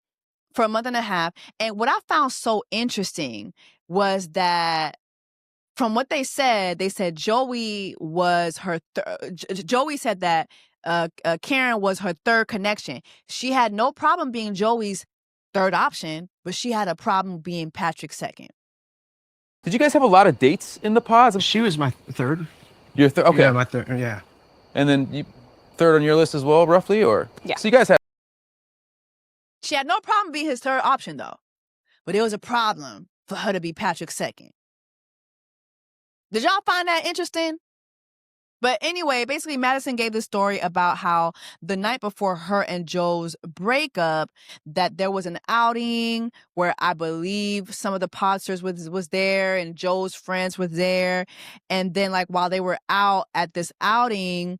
For a month and a half. And what I found so interesting was that from what they said Joey was her Joey said that Karen was her third connection. She had no problem being Joey's third option, but she had a problem being Patrick's second. Did you guys have a lot of dates in the pods? She was my third. Your third? Okay. Yeah, my third, yeah. And then third on your list as well, roughly? Or yeah. So you guys had... She had no problem being his third option, though. But it was a problem for her to be Patrick's second. Did y'all find that interesting? But anyway, basically Madison gave this story about how the night before her and Joe's breakup, that there was an outing where I believe some of the podsters was there and Joe's friends were there. And then like while they were out at this outing,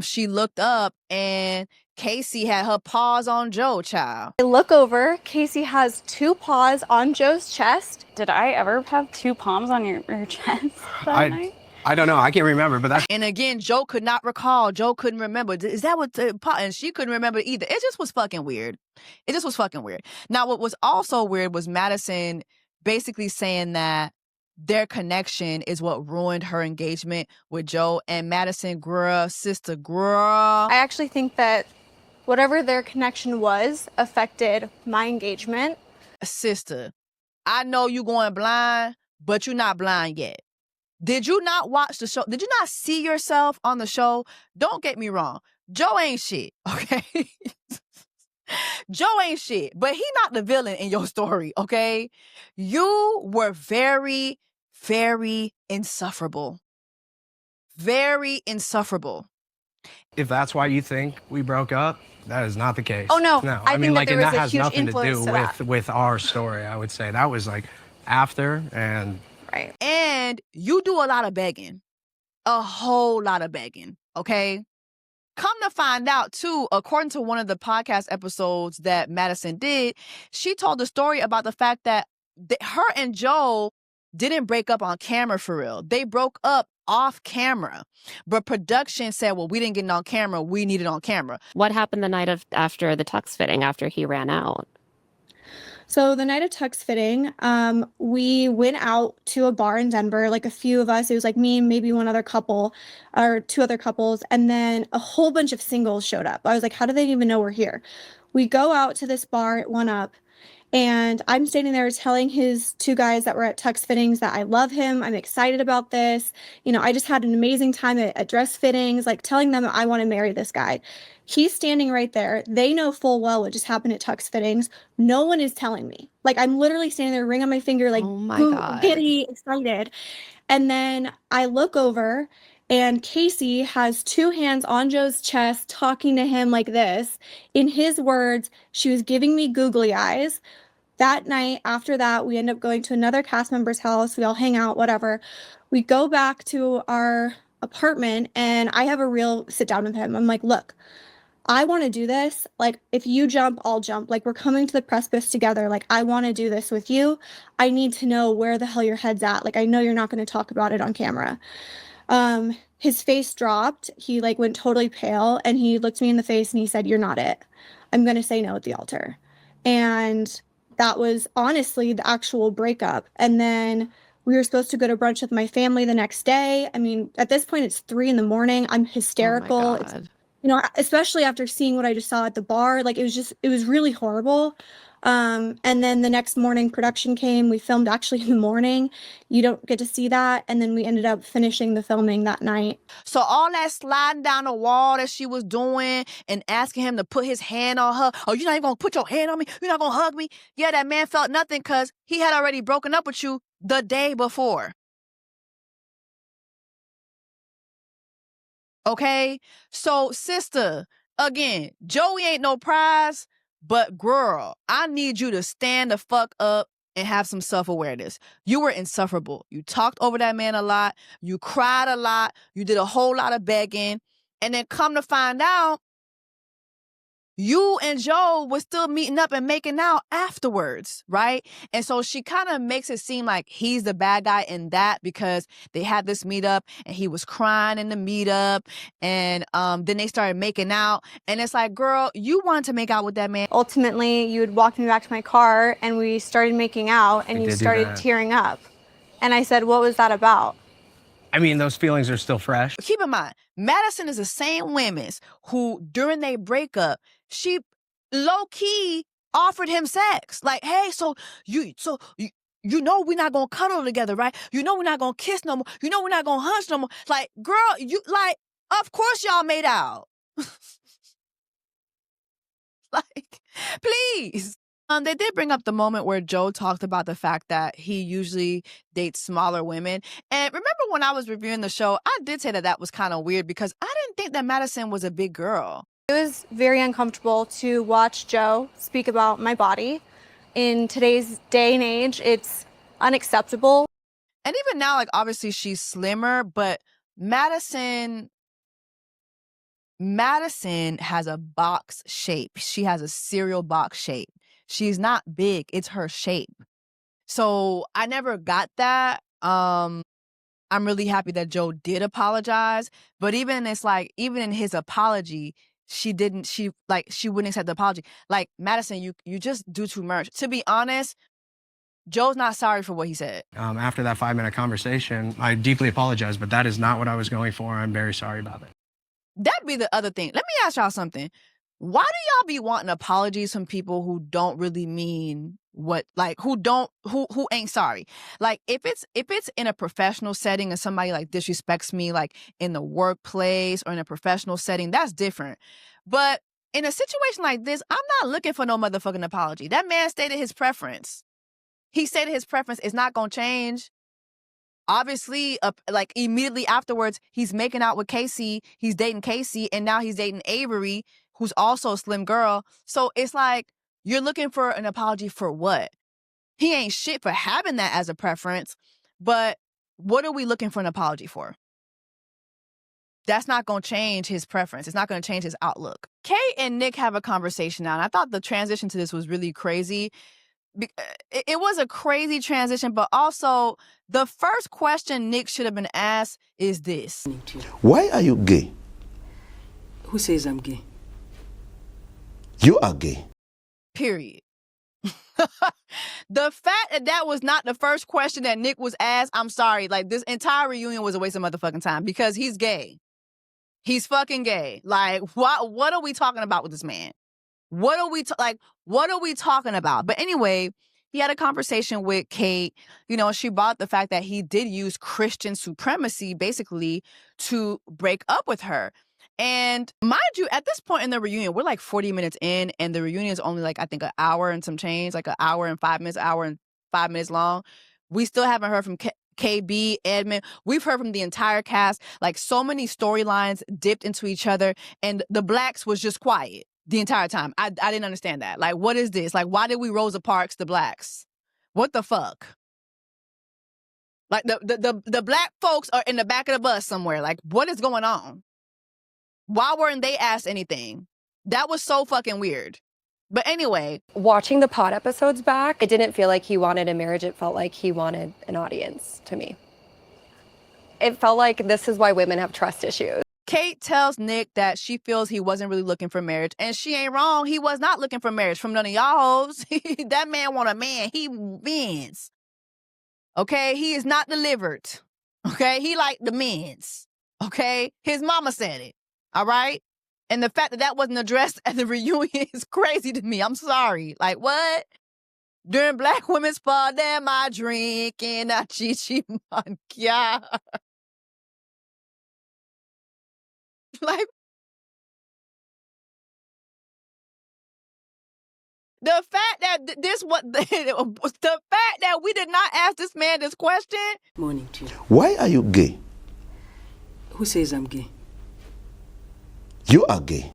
she looked up and Casey had her paws on Joe, child. I look over, Casey has 2 paws on Joe's chest. Did I ever have 2 palms on your chest that night? I don't know. I can't remember, but that's... And again, Joe could not recall. Joe couldn't remember. Is that what... And she couldn't remember either. It just was fucking weird. It just was fucking weird. Now, what was also weird was Madison basically saying that their connection is what ruined her engagement with Joe. And Madison, girl, sister, girl. I actually think that whatever their connection was affected my engagement. Sister, I know you going blind, but you're not blind yet. Did you not watch the show? Did you not see yourself on the show? Don't get me wrong. Joe ain't shit, okay? Joe ain't shit, but he not the villain in your story, okay? You were very, very insufferable. Very insufferable. If that's why you think we broke up, that is not the case. Oh, no. No, I mean, like, that and there that was a has huge nothing to influence do to with our story, I would say. That was like after and... Right. And you do a lot of begging. A whole lot of begging, okay? Come to find out, too, according to one of the podcast episodes that Madison did, she told the story about the fact that her and Joe didn't break up on camera for real. They broke up off camera. But production said, well, we didn't get it on camera. We need it on camera. What happened the night after the tux fitting, after he ran out? So the night of tux fitting, we went out to a bar in Denver, like a few of us. It was like me, maybe one other couple or 2 other couples. And then a whole bunch of singles showed up. I was like, how do they even know we're here? We go out to this bar at 1UP. And I'm standing there telling his 2 guys that were at tux fittings that I love him. I'm excited about this. You know, I just had an amazing time at dress fittings, like telling them I want to marry this guy. He's standing right there. They know full well what just happened at tux fittings. No one is telling me. Like, I'm literally standing there, ring on my finger, like, oh my God, giddy, excited. And then I look over and Casey has 2 hands on Joe's chest, talking to him like this. In his words, she was giving me googly eyes. That night, after that, we end up going to another cast member's house. We all hang out, whatever. We go back to our apartment, and I have a real sit down with him. I'm like, look, I want to do this. Like, if you jump, I'll jump. Like, we're coming to the precipice together. Like, I want to do this with you. I need to know where the hell your head's at. Like, I know you're not going to talk about it on camera. his face dropped. He like went totally pale and he looked me in the face and he said, "You're not it. I'm going to say no at the altar." And that was honestly the actual breakup. And then we were supposed to go to brunch with my family the next day. I mean, at this point, it's 3 a.m. I'm hysterical. It's, you know, especially after seeing what I just saw at the bar, like it was really horrible. And then the next morning production came. We filmed actually in the morning. You don't get to see that. And then we ended up finishing the filming that night. So all that sliding down the wall that she was doing and asking him to put his hand on her. "Oh, you're not even going to put your hand on me? You're not going to hug me?" Yeah, that man felt nothing because he had already broken up with you the day before. Okay? So, sister, again, Joey ain't no prize, but girl, I need you to stand the fuck up and have some self-awareness. You were insufferable. You talked over that man a lot. You cried a lot. You did a whole lot of begging. And then come to find out, you and Joe was still meeting up and making out afterwards, right? And so she kind of makes it seem like he's the bad guy in that because they had this meetup and he was crying in the meetup and then they started making out. And it's like, girl, you wanted to make out with that man. Ultimately, you would walk me back to my car and we started making out and you started tearing up. And I said, "What was that about?" I mean, those feelings are still fresh. Keep in mind, Madison is the same women's who, during their breakup, she low-key offered him sex. Like, "Hey, so you know we're not gonna cuddle together, right? You know we're not gonna kiss no more. You know we're not gonna hunch no more." Like, girl, you like, of course y'all made out. Like, please. They did bring up the moment where Joe talked about the fact that he usually dates smaller women. And remember when I was reviewing the show, I did say that that was kind of weird because I didn't think that Madison was a big girl. It was very uncomfortable to watch Joe speak about my body. In today's day and age, it's unacceptable. And even now, like, obviously she's slimmer, but Madison has a box shape. She has a cereal box shape. She's not big. It's her shape. So I never got that. I'm really happy that Joe did apologize. But even in his apology, she wouldn't accept the apology. Like, Madison, you just do too much. To be honest, Joe's not sorry for what he said. After that 5-minute conversation, I deeply apologize, but that is not what I was going for. I'm very sorry about it. That'd be the other thing. Let me ask y'all something. Why do y'all be wanting apologies from people who don't really mean what, like, who ain't sorry? Like, if it's in a professional setting and somebody like disrespects me, like in the workplace or in a professional setting, that's different. But in a situation like this, I'm not looking for no motherfucking apology. That man stated his preference. He stated his preference is not gonna change. Obviously, like immediately afterwards, he's making out with Casey. He's dating Casey, and now he's dating Avery, who's also a slim girl. So it's like, you're looking for an apology for what? He ain't shit for having that as a preference, but what are we looking for an apology for? That's not going to change his preference. It's not going to change his outlook. Kate and Nick have a conversation now, and I thought the transition to this was really crazy. It was a crazy transition, but also the first question Nick should have been asked is this. Why are you gay? Who says I'm gay? You are gay. Period. The fact that was not the first question that Nick was asked, I'm sorry. Like, this entire reunion was a waste of motherfucking time because he's gay. He's fucking gay. Like, what are we talking about with this man? What are we talking about? But anyway, he had a conversation with Kate. You know, she brought the fact that he did use Christian supremacy basically to break up with her. And mind you, at this point in the reunion, we're like 40 minutes in, and the reunion is only like, I think, an hour and some change, like an hour and 5 minutes long. We still haven't heard from KB, Edmund. We've heard from the entire cast. Like, so many storylines dipped into each other, and the Blacks was just quiet the entire time. I didn't understand that. Like, what is this? Like, why did we Rosa Parks the Blacks? What the fuck? Like, the Black folks are in the back of the bus somewhere. Like, what is going on? Why weren't they asked anything? That was so fucking weird. But anyway. Watching the pod episodes back, it didn't feel like he wanted a marriage. It felt like he wanted an audience to me. It felt like this is why women have trust issues. Kate tells Nick that she feels he wasn't really looking for marriage, and she ain't wrong. He was not looking for marriage from none of y'all hoes. That man want a man. He wins. Okay? He is not delivered. Okay? He like the men's. Okay? His mama said it. All right? And the fact that that wasn't addressed at the reunion is crazy to me. I'm sorry. Like, what? During Black Women's Pod, am I drinking a chichi mankia? Like, the fact that the fact that we did not ask this man this question. Morning to you. Why are you gay? Who says I'm gay? You are gay.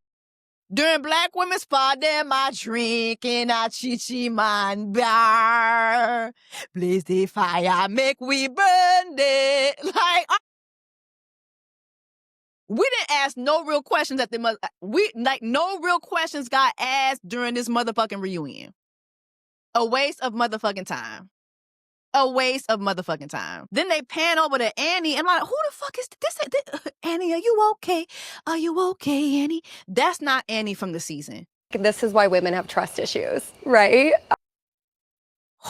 During Black Women's Pod, am I drinking a chichi man bar? Blaze the fire, make we burn it. Like, we didn't ask no real questions at the no real questions got asked during this motherfucking reunion. A waste of motherfucking time. A waste of motherfucking time. Then they pan over to Annie and like, who the fuck is this? Annie, are you okay? Are you okay, Annie? That's not Annie from the season. This is why women have trust issues, right?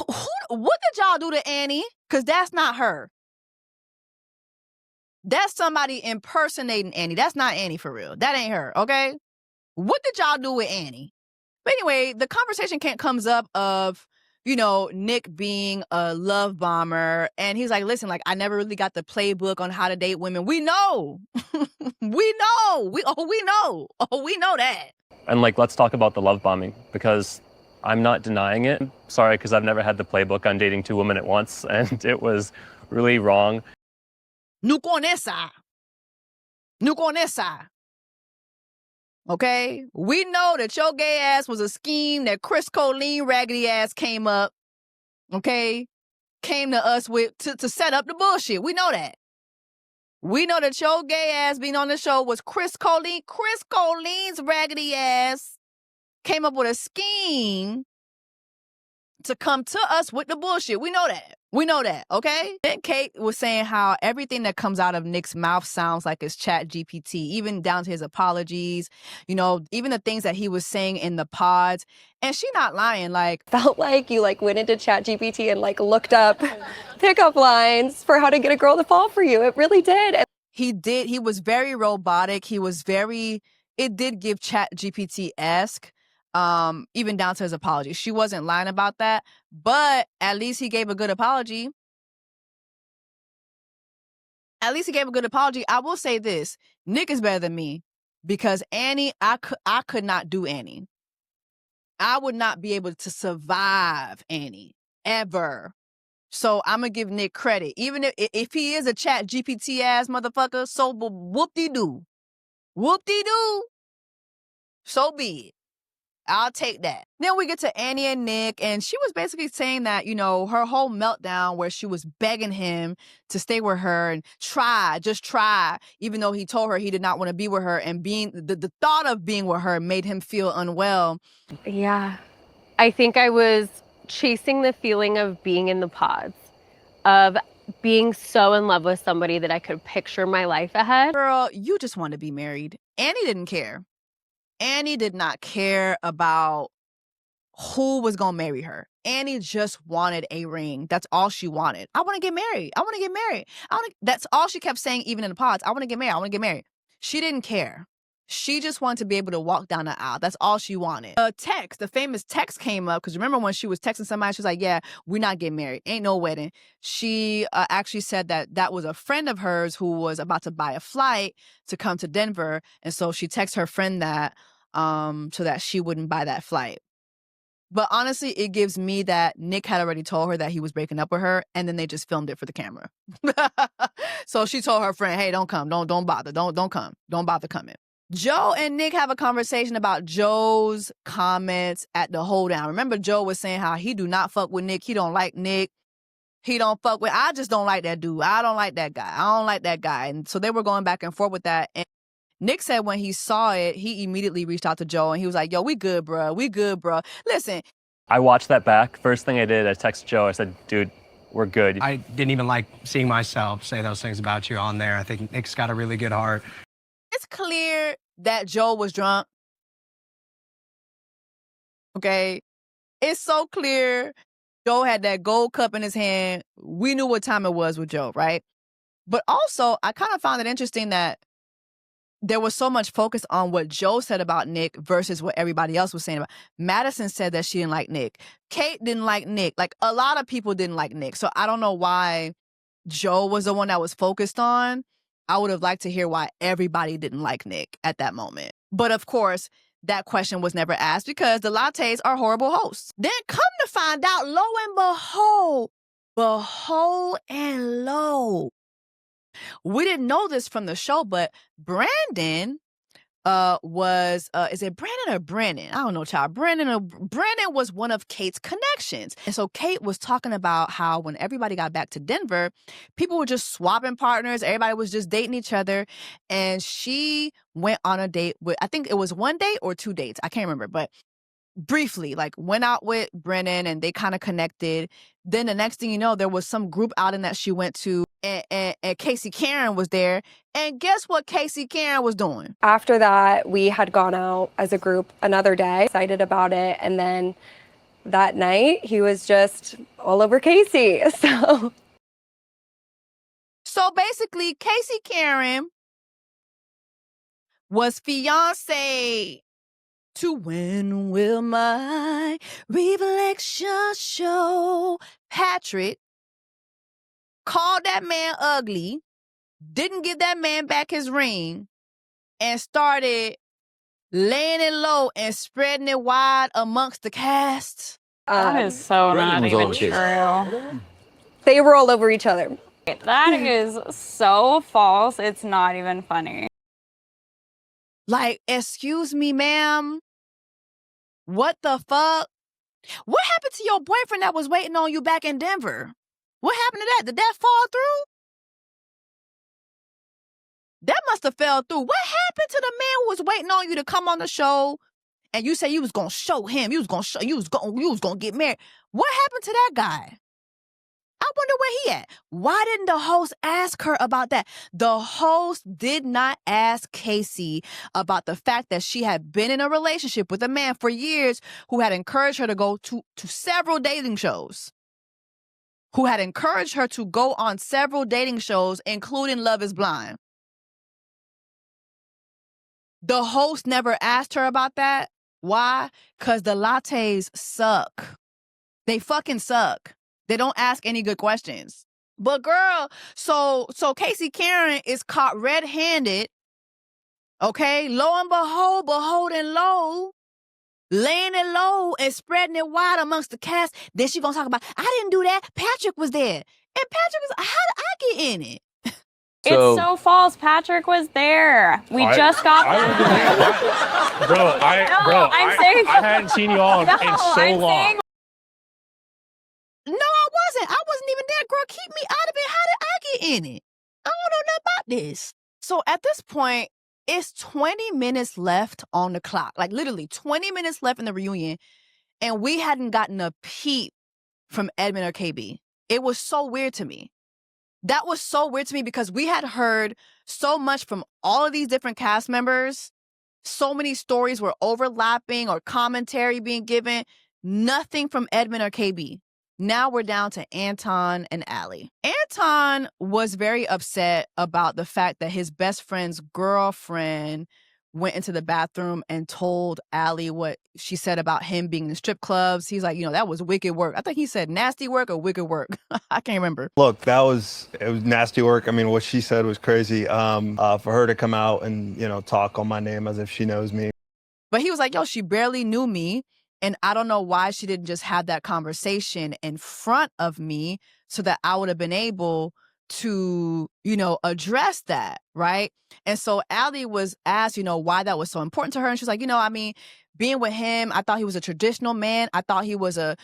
What did y'all do to Annie? Because that's not her. That's somebody impersonating Annie. That's not Annie for real. That ain't her, okay? What did y'all do with Annie? But anyway, the conversation comes up of, you know, Nick being a love bomber. And he's like, listen, like, I never really got the playbook on how to date women. We know. We know. We know. Oh, we know that. And like, let's talk about the love bombing, because I'm not denying it. Sorry, because I've never had the playbook on dating two women at once, and it was really wrong. Nous connaissons. Nous connaissons. Okay? We know that your gay ass was a scheme that Chris Colleen raggedy ass came up, okay? Came to us with to set up the bullshit. We know that. We know that your gay ass being on the show was Chris Colleen. Chris Colleen's raggedy ass came up with a scheme to come to us with the bullshit. We know that. We know that, okay? Then Kate was saying how everything that comes out of Nick's mouth sounds like it's Chat GPT, even down to his apologies, you know, even the things that he was saying in the pods. And she not lying, like... Felt like you like went into Chat GPT and like looked up pickup lines for how to get a girl to fall for you. It really did. He did. He was very robotic. He was very... It did give Chat GPT-esque. Even down to his apology. She wasn't lying about that, but at least he gave a good apology. At least he gave a good apology. I will say this, Nick is better than me because Annie, I could not do Annie. I would not be able to survive Annie ever. So I'm going to give Nick credit. Even if he is a Chat GPT ass motherfucker, so whoop-de-doo. Whoop-de-doo. So be it. I'll take that. Then we get to Annie and Nick, and she was basically saying that, you know, her whole meltdown where she was begging him to stay with her and just try, even though he told her he did not want to be with her, and being the thought of being with her made him feel unwell. Yeah. I think I was chasing the feeling of being in the pods, of being so in love with somebody that I could picture my life ahead. Girl, you just want to be married. Annie didn't care. Annie did not care about who was going to marry her. Annie just wanted a ring. That's all she wanted. I want to get married. I want to get married. That's all she kept saying, even in the pods. I want to get married. I want to get married. She didn't care. She just wanted to be able to walk down the aisle. That's all she wanted. The famous text came up, because remember when she was texting somebody, she was like, yeah, we're not getting married. Ain't no wedding. She actually said that was a friend of hers who was about to buy a flight to come to Denver. And so she texted her friend that so that she wouldn't buy that flight. But honestly, it gives me that Nick had already told her that he was breaking up with her, and then they just filmed it for the camera. So she told her friend, hey, don't come. Don't bother. Don't come. Don't bother coming. Joe and Nick have a conversation about Joe's comments at the hoedown. Remember, Joe was saying how he do not fuck with Nick. He don't like Nick. He don't fuck with... I just don't like that dude. I don't like that guy. I don't like that guy. And so they were going back and forth with that. And Nick said when he saw it, he immediately reached out to Joe and he was like, yo, we good, bro. We good, bro. Listen. I watched that back. First thing I did, I texted Joe. I said, dude, we're good. I didn't even like seeing myself say those things about you on there. I think Nick's got a really good heart. It's clear that Joe was drunk. Okay? It's so clear. Joe had that gold cup in his hand. We knew what time it was with Joe, right? But also, I kind of found it interesting that there was so much focus on what Joe said about Nick versus what everybody else was saying about. Madison said that she didn't like Nick. Kate didn't like Nick. Like, a lot of people didn't like Nick. So I don't know why Joe was the one that was focused on. I would have liked to hear why everybody didn't like Nick at that moment. But of course, that question was never asked because the Lattes are horrible hosts. Then come to find out, lo and behold and lo, we didn't know this from the show, but Brandon was is it Brandon or Brennan? I don't know, child. Brandon was one of Kate's connections. And so Kate was talking about how when everybody got back to Denver, people were just swapping partners. Everybody was just dating each other. And she went on a date with, I think it was one date or two dates. I can't remember, but briefly, like, went out with Brennan and they kind of connected. Then the next thing you know, there was some group outing that she went to and Casey Karen was there. And guess what Casey Karen was doing? After that, we had gone out as a group another day, excited about it. And then that night, he was just all over Casey. So basically, Casey Karen was fiance to When Will My Reflection Show. Patrick called that man ugly, didn't give that man back his ring, and started laying it low and spreading it wide amongst the cast. That is so not even true. They were all over each other. That is so false. It's not even funny. Like, excuse me, ma'am. What the fuck? What happened to your boyfriend that was waiting on you back in Denver? What happened to that? Did that fall through? That must have fell through. What happened to the man who was waiting on you to come on the show and you said you was gonna show him, you was gonna get married? What happened to that guy? I wonder where he at. Why didn't the host ask her about that? The host did not ask Casey about the fact that she had been in a relationship with a man for years who had encouraged her to go to several dating shows. Who had encouraged her to go on several dating shows, including Love is Blind. The host never asked her about that. Why? Because the Lattes suck. They fucking suck. They don't ask any good questions. But girl, so Casey Karen is caught red-handed, okay? Lo and behold and lo, laying it low and spreading it wide amongst the cast. Then she gonna talk about, I didn't do that. Patrick was there. And Patrick was, how did I get in it? It's so false. Patrick was there. We just got back. I hadn't seen you all in so long. No, I wasn't. I wasn't even there, girl. Keep me out of it. How did I get in it? I don't know nothing about this. So at this point, it's 20 minutes left on the clock. Like, literally 20 minutes left in the reunion. And we hadn't gotten a peep from Edmund or KB. It was so weird to me. That was so weird to me because we had heard so much from all of these different cast members. So many stories were overlapping or commentary being given. Nothing from Edmund or KB. Now we're down to Anton and Allie. Anton was very upset about the fact that his best friend's girlfriend went into the bathroom and told Allie what she said about him being in strip clubs. He's like, that was wicked work. I think he said nasty work or wicked work. I can't remember. Look, it was nasty work. I mean, what she said was crazy. For her to come out and, talk on my name as if she knows me. But he was like, she barely knew me. And I don't know why she didn't just have that conversation in front of me so that I would have been able to, address that, right? And so Allie was asked, why that was so important to her. And she's like, being with him, I thought he was a traditional man. I thought he was a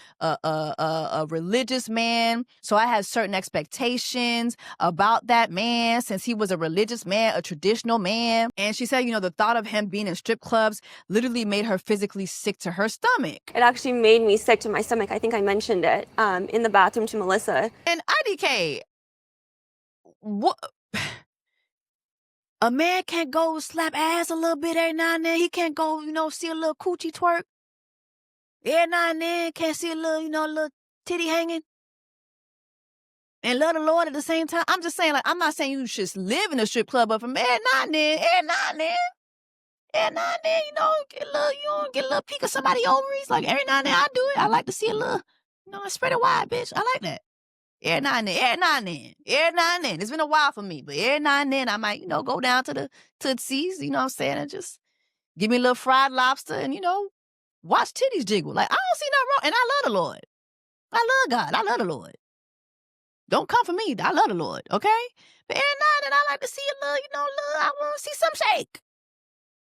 religious man. So I had certain expectations about that man since he was a religious man, a traditional man. And she said, the thought of him being in strip clubs literally made her physically sick to her stomach. It actually made me sick to my stomach. I think I mentioned it in the bathroom to Melissa. And IDK, what? A man can't go slap ass a little bit every now and then. He can't go, see a little coochie twerk. Every now and then, can't see a little, little titty hanging. And love the Lord at the same time. I'm just saying, I'm not saying you should live in a strip club, but from every now and then, get a little peek of somebody's ovaries. Like every now and then I do it. I like to see a little, I spread it wide, bitch. I like that. Every now and then. It's been a while for me, but every now and then I might, go down to the Tootsies, what I'm saying, and just give me a little fried lobster and, watch titties jiggle. Like, I don't see nothing wrong. And I love the Lord. I love God. I love the Lord. Don't come for me. I love the Lord, okay? But every now and then I like to see a little, I want to see some shake.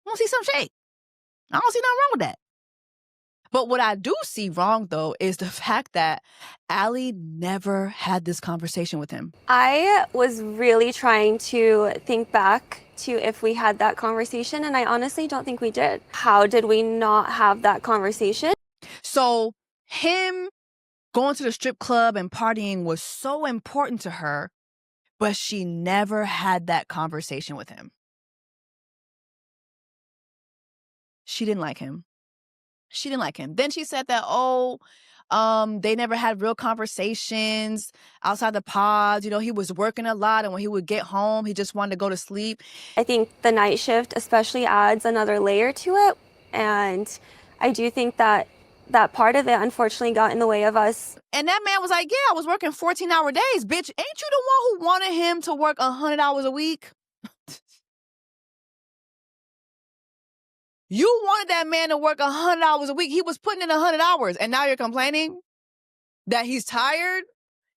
I don't see nothing wrong with that. But what I do see wrong, though, is the fact that Allie never had this conversation with him. I was really trying to think back to if we had that conversation, and I honestly don't think we did. How did we not have that conversation? So him going to the strip club and partying was so important to her, but she never had that conversation with him. She didn't like him. Then she said that, they never had real conversations outside the pods. He was working a lot, and when he would get home, he just wanted to go to sleep. I think the night shift especially adds another layer to it. And I do think that part of it, unfortunately, got in the way of us. And that man was like, yeah, I was working 14-hour days. Bitch, ain't you the one who wanted him to work 100 hours a week? You wanted that man to work 100 hours a week. He was putting in 100 hours. And now you're complaining that he's tired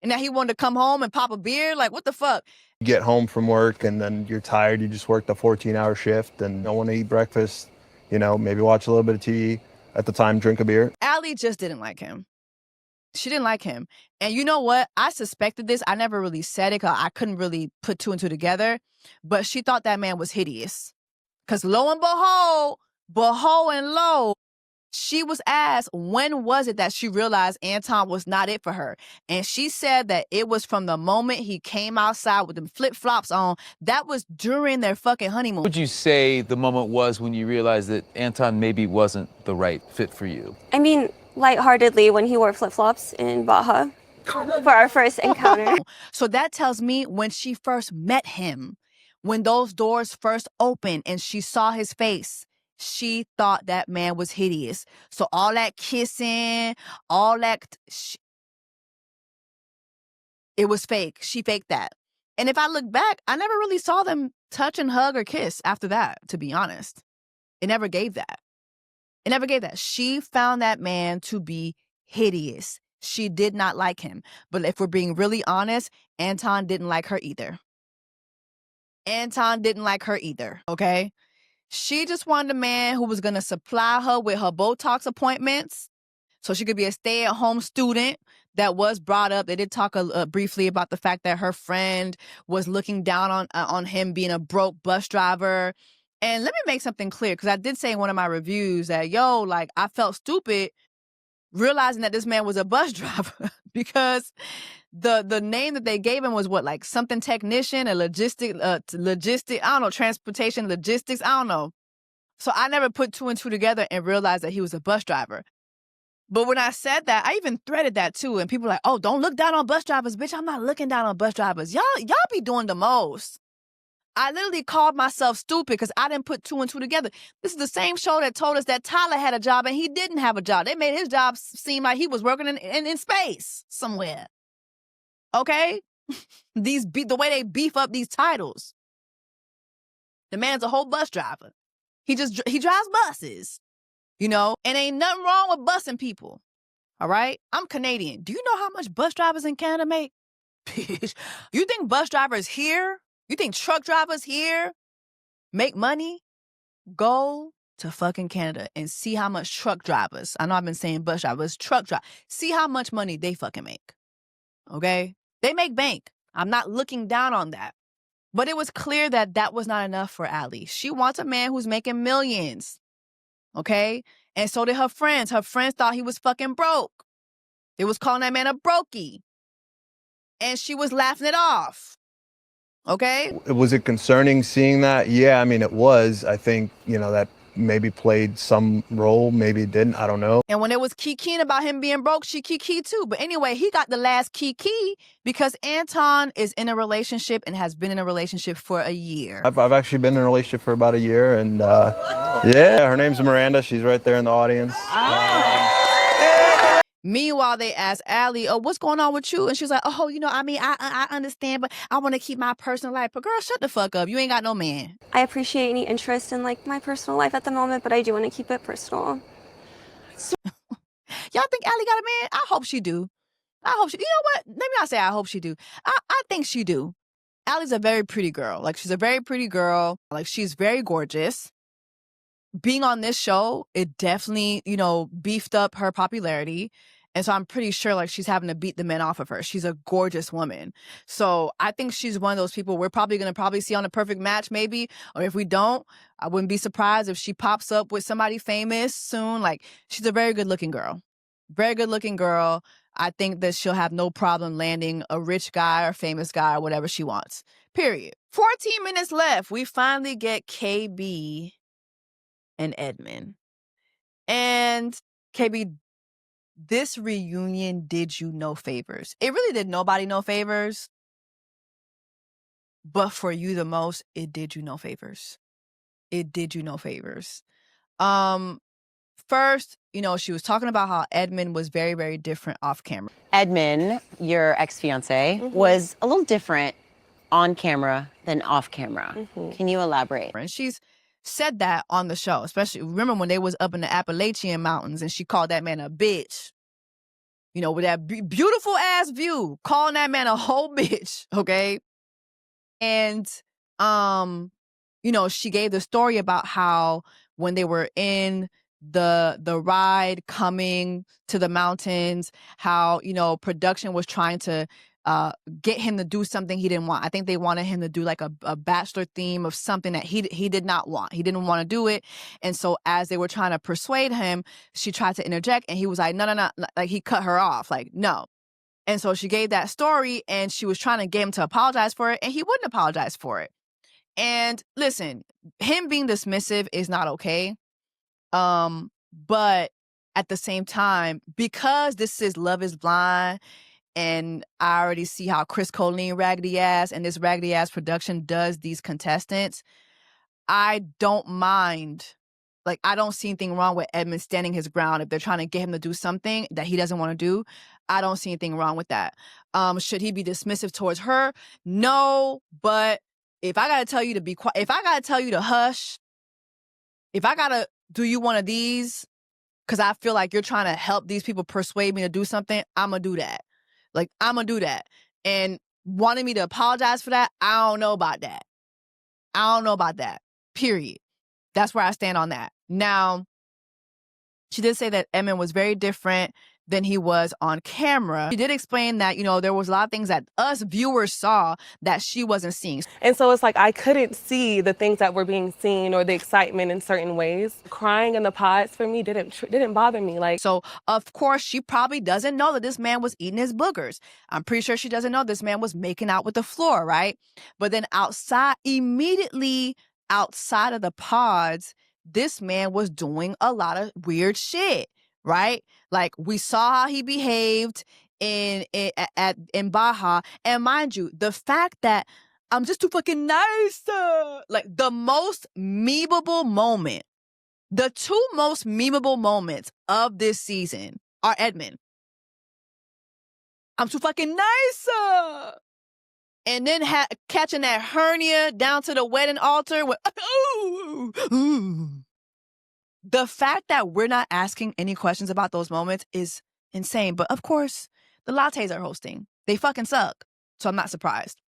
and that he wanted to come home and pop a beer? Like, what the fuck? You get home from work and then you're tired. You just worked a 14-hour shift and don't want to eat breakfast. Maybe watch a little bit of TV. At the time, drink a beer. Allie just didn't like him. She didn't like him. And you know what? I suspected this. I never really said it because I couldn't really put two and two together. But she thought that man was hideous. Because lo and behold, she was asked, when was it that she realized Anton was not it for her? And she said that it was from the moment he came outside with them flip-flops on. That was during their fucking honeymoon. What would you say the moment was when you realized that Anton maybe wasn't the right fit for you? I mean, lightheartedly when he wore flip-flops in Baja for our first encounter. So that tells me when she first met him, when those doors first opened and she saw his face, she thought that man was hideous. So all that kissing, all that, it was fake. She faked that. And if I look back, I never really saw them touch and hug or kiss after that, to be honest. It never gave that. She found that man to be hideous. She did not like him. But if we're being really honest, Anton didn't like her either. Okay? She just wanted a man who was going to supply her with her Botox appointments so she could be a stay-at-home student. That was brought up. They did talk briefly about the fact that her friend was looking down on him being a broke bus driver. And let me make something clear, because I did say in one of my reviews that, I felt stupid realizing that this man was a bus driver because the name that they gave him was something technician, a logistic, I don't know, transportation, logistics, I don't know. So I never put two and two together and realized that he was a bus driver. But when I said that, I even threaded that too. And people were like, oh, don't look down on bus drivers. Bitch, I'm not looking down on bus drivers. Y'all be doing the most. I literally called myself stupid because I didn't put two and two together. This is the same show that told us that Tyler had a job and he didn't have a job. They made his job seem like he was working in space somewhere. Okay? The way they beef up these titles. The man's a whole bus driver. He drives buses. And ain't nothing wrong with busing people. All right? I'm Canadian. Do you know how much bus drivers in Canada make? You think bus drivers here? You think truck drivers here make money? Go to fucking Canada and see how much truck drivers, I know I've been saying bus drivers, truck drivers, see how much money they fucking make. Okay? They make bank. I'm not looking down on that. But it was clear that that was not enough for Allie. She wants a man who's making millions. Okay? And so did her friends. Her friends thought he was fucking broke. They was calling that man a brokey. And she was laughing it off. Okay? Was it concerning seeing that? Yeah, I mean, it was. I think, that maybe played some role, maybe it didn't. I don't know. And when it was kikiing about him being broke, she kiki too. But anyway, he got the last kiki because Anton is in a relationship and has been in a relationship for a year. I've actually been in a relationship for about a year, and yeah, her name's Miranda. She's right there in the audience. Meanwhile, they asked Allie, "Oh, what's going on with you?" And she's like, "Oh, I understand, but I want to keep my personal life." But girl, shut the fuck up. You ain't got no man. I appreciate any interest in like my personal life at the moment, but I do want to keep it personal. Y'all think Allie got a man? I hope she do. I hope she. You know what? Let me not say I hope she do. I think she do. Allie's a very pretty girl. Like, she's a very pretty girl. Like, she's very gorgeous. Being on this show, it definitely, beefed up her popularity. And so I'm pretty sure, like, she's having to beat the men off of her. She's a gorgeous woman. So I think she's one of those people we're probably going to see on A Perfect Match, maybe. Or if we don't, I wouldn't be surprised if she pops up with somebody famous soon. Like, she's a very good-looking girl. Very good-looking girl. I think that she'll have no problem landing a rich guy or famous guy or whatever she wants. Period. 14 minutes left. We finally get KB and Edmund. And KB, this reunion did you no favors. It really did nobody no favors. But for you the most, it did you no favors. It did you no favors. First, she was talking about how Edmund was very, very different off camera. Edmund, your ex-fiance, was a little different on camera than off camera. Can you elaborate? And she's said that on the show, especially, remember when they was up in the Appalachian Mountains and she called that man a bitch. With that beautiful ass view, calling that man a whole bitch, okay? And, she gave the story about how when they were in the ride coming to the mountains, how, production was trying to get him to do something he didn't want. I think they wanted him to do like a bachelor theme of something that he did not want. He didn't want to do it. And so as they were trying to persuade him, she tried to interject and he was like, no. Like, he cut her off. Like, no. And so she gave that story and she was trying to get him to apologize for it and he wouldn't apologize for it. And listen, him being dismissive is not okay. But at the same time, because this is Love is Blind, and I already see how Chris Colleen raggedy ass and this raggedy ass production does these contestants, I don't mind. Like, I don't see anything wrong with Edmund standing his ground if they're trying to get him to do something that he doesn't want to do. I don't see anything wrong with that. Should he be dismissive towards her? No, but if I gotta tell you to be quiet, if I gotta tell you to hush, if I gotta do you one of these, because I feel like you're trying to help these people persuade me to do something, I'm gonna do that. Like, I'm gonna do that. And wanting me to apologize for that, I don't know about that. I don't know about that. Period. That's where I stand on that. Now, she did say that Edmund was very different than he was on camera. She did explain that, there was a lot of things that us viewers saw that she wasn't seeing. And so it's like I couldn't see the things that were being seen or the excitement in certain ways. Crying in the pods for me didn't bother me. So, of course, she probably doesn't know that this man was eating his boogers. I'm pretty sure she doesn't know this man was making out with the floor, right? But then immediately outside of the pods, this man was doing a lot of weird shit. Right? Like, we saw how he behaved in Baja. And mind you, the fact that I'm just too fucking nice. Like, the most memeable moment, the two most memeable moments of this season are Edmund. I'm too fucking nice. And then catching that hernia down to the wedding altar with, ooh. The fact that we're not asking any questions about those moments is insane. But of course, the lattes are hosting. They fucking suck. So I'm not surprised.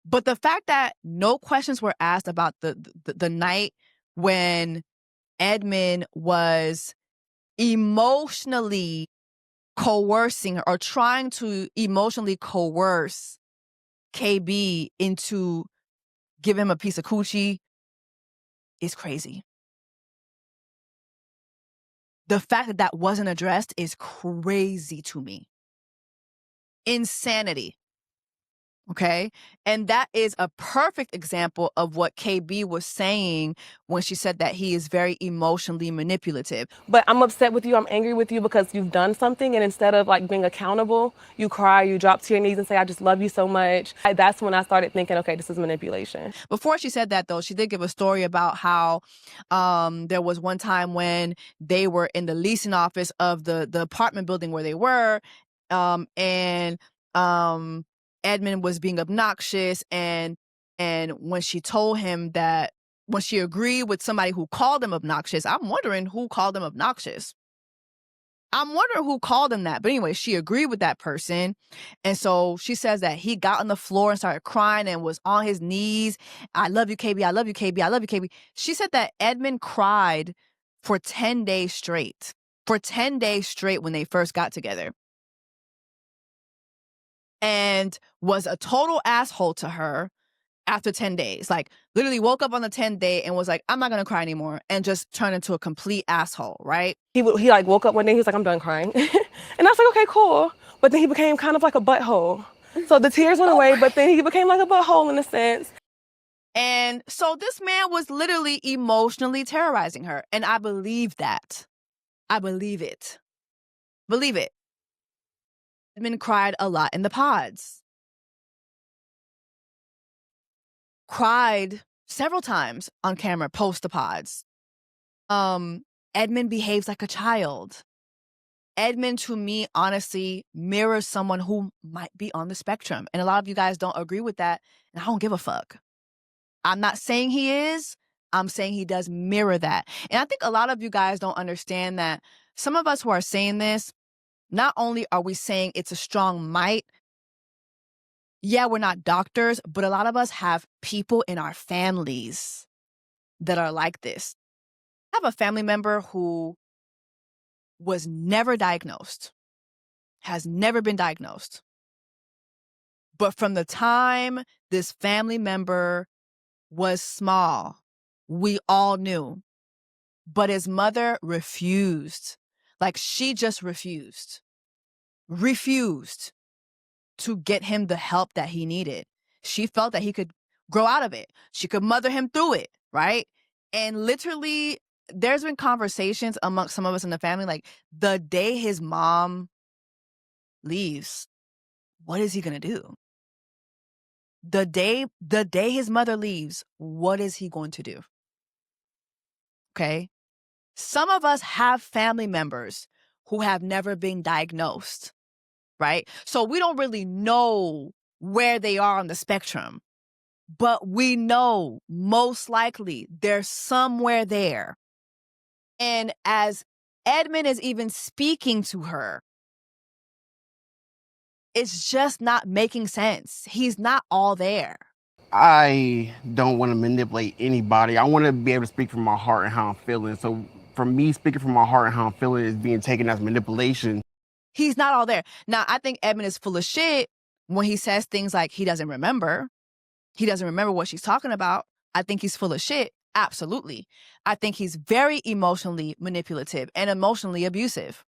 But the fact that no questions were asked about the night when Edmund was emotionally coercing or trying to emotionally coerce KB into giving him a piece of coochie is crazy. The fact that that wasn't addressed is crazy to me. Insanity. Okay? And that is a perfect example of what KB was saying when she said that he is very emotionally manipulative. But I'm upset with you, I'm angry with you because you've done something, and instead of like being accountable, you cry, you drop to your knees and say, I just love you so much. That's when I started thinking, okay, this is manipulation. Before she said that, though, she did give a story about how there was one time when they were in the leasing office of the apartment building where they were, and Edmund was being obnoxious, and when she told him that, when she agreed with somebody who called him obnoxious, I'm wondering who called him obnoxious. I'm wondering who called him that. But anyway, she agreed with that person. And so she says that he got on the floor and started crying and was on his knees. I love you, KB. I love you, KB. I love you, KB. She said that Edmund cried for 10 days straight. For 10 days straight when they first got together. And was a total asshole to her after 10 days. Like, literally woke up on the 10th day and was like, I'm not going to cry anymore. And just turned into a complete asshole, right? He like woke up one day, he was like, I'm done crying. And I was like, okay, cool. But then he became kind of like a butthole. So the tears went away, but then he became like a butthole in a sense. And so this man was literally emotionally terrorizing her. And I believe that. I believe it. Believe it. Edmund cried a lot in the pods. Cried several times on camera post the pods. Edmund behaves like a child. Edmund, to me, honestly, mirrors someone who might be on the spectrum. And a lot of you guys don't agree with that, and I don't give a fuck. I'm not saying he is. I'm saying he does mirror that. And I think a lot of you guys don't understand that some of us who are saying this, not only are we saying it's a strong might, yeah, we're not doctors, but a lot of us have people in our families that are like this. I have a family member who was never diagnosed, has never been diagnosed. But from the time this family member was small, we all knew. But his mother refused. Like, she just refused to get him the help that he needed. She felt that he could grow out of it. She could mother him through it, right? And literally, there's been conversations amongst some of us in the family, like, the day his mom leaves, what is he going to do? The day his mother leaves, what is he going to do? Okay? Some of us have family members who have never been diagnosed, right? So we don't really know where they are on the spectrum, but we know most likely they're somewhere there. And as Edmund is even speaking to her, it's just not making sense. He's not all there. I don't want to manipulate anybody. I want to be able to speak from my heart and how I'm feeling. So for me, speaking from my heart and how I'm feeling is being taken as manipulation. He's not all there. Now, I think Edmund is full of shit when he says things like he doesn't remember. He doesn't remember what she's talking about. I think he's full of shit. Absolutely. I think he's very emotionally manipulative and emotionally abusive.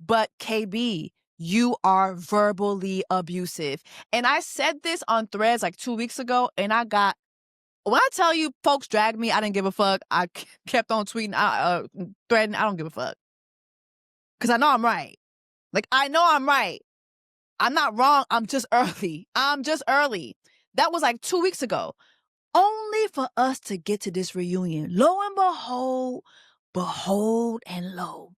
But KB, you are verbally abusive. And I said this on Threads like 2 weeks ago, and when I tell you folks dragged me, I didn't give a fuck. I kept on tweeting, threading, I don't give a fuck. Because I know I'm right. Like, I know I'm right. I'm not wrong. I'm just early. That was like 2 weeks ago. Only for us to get to this reunion. Lo and behold and lo.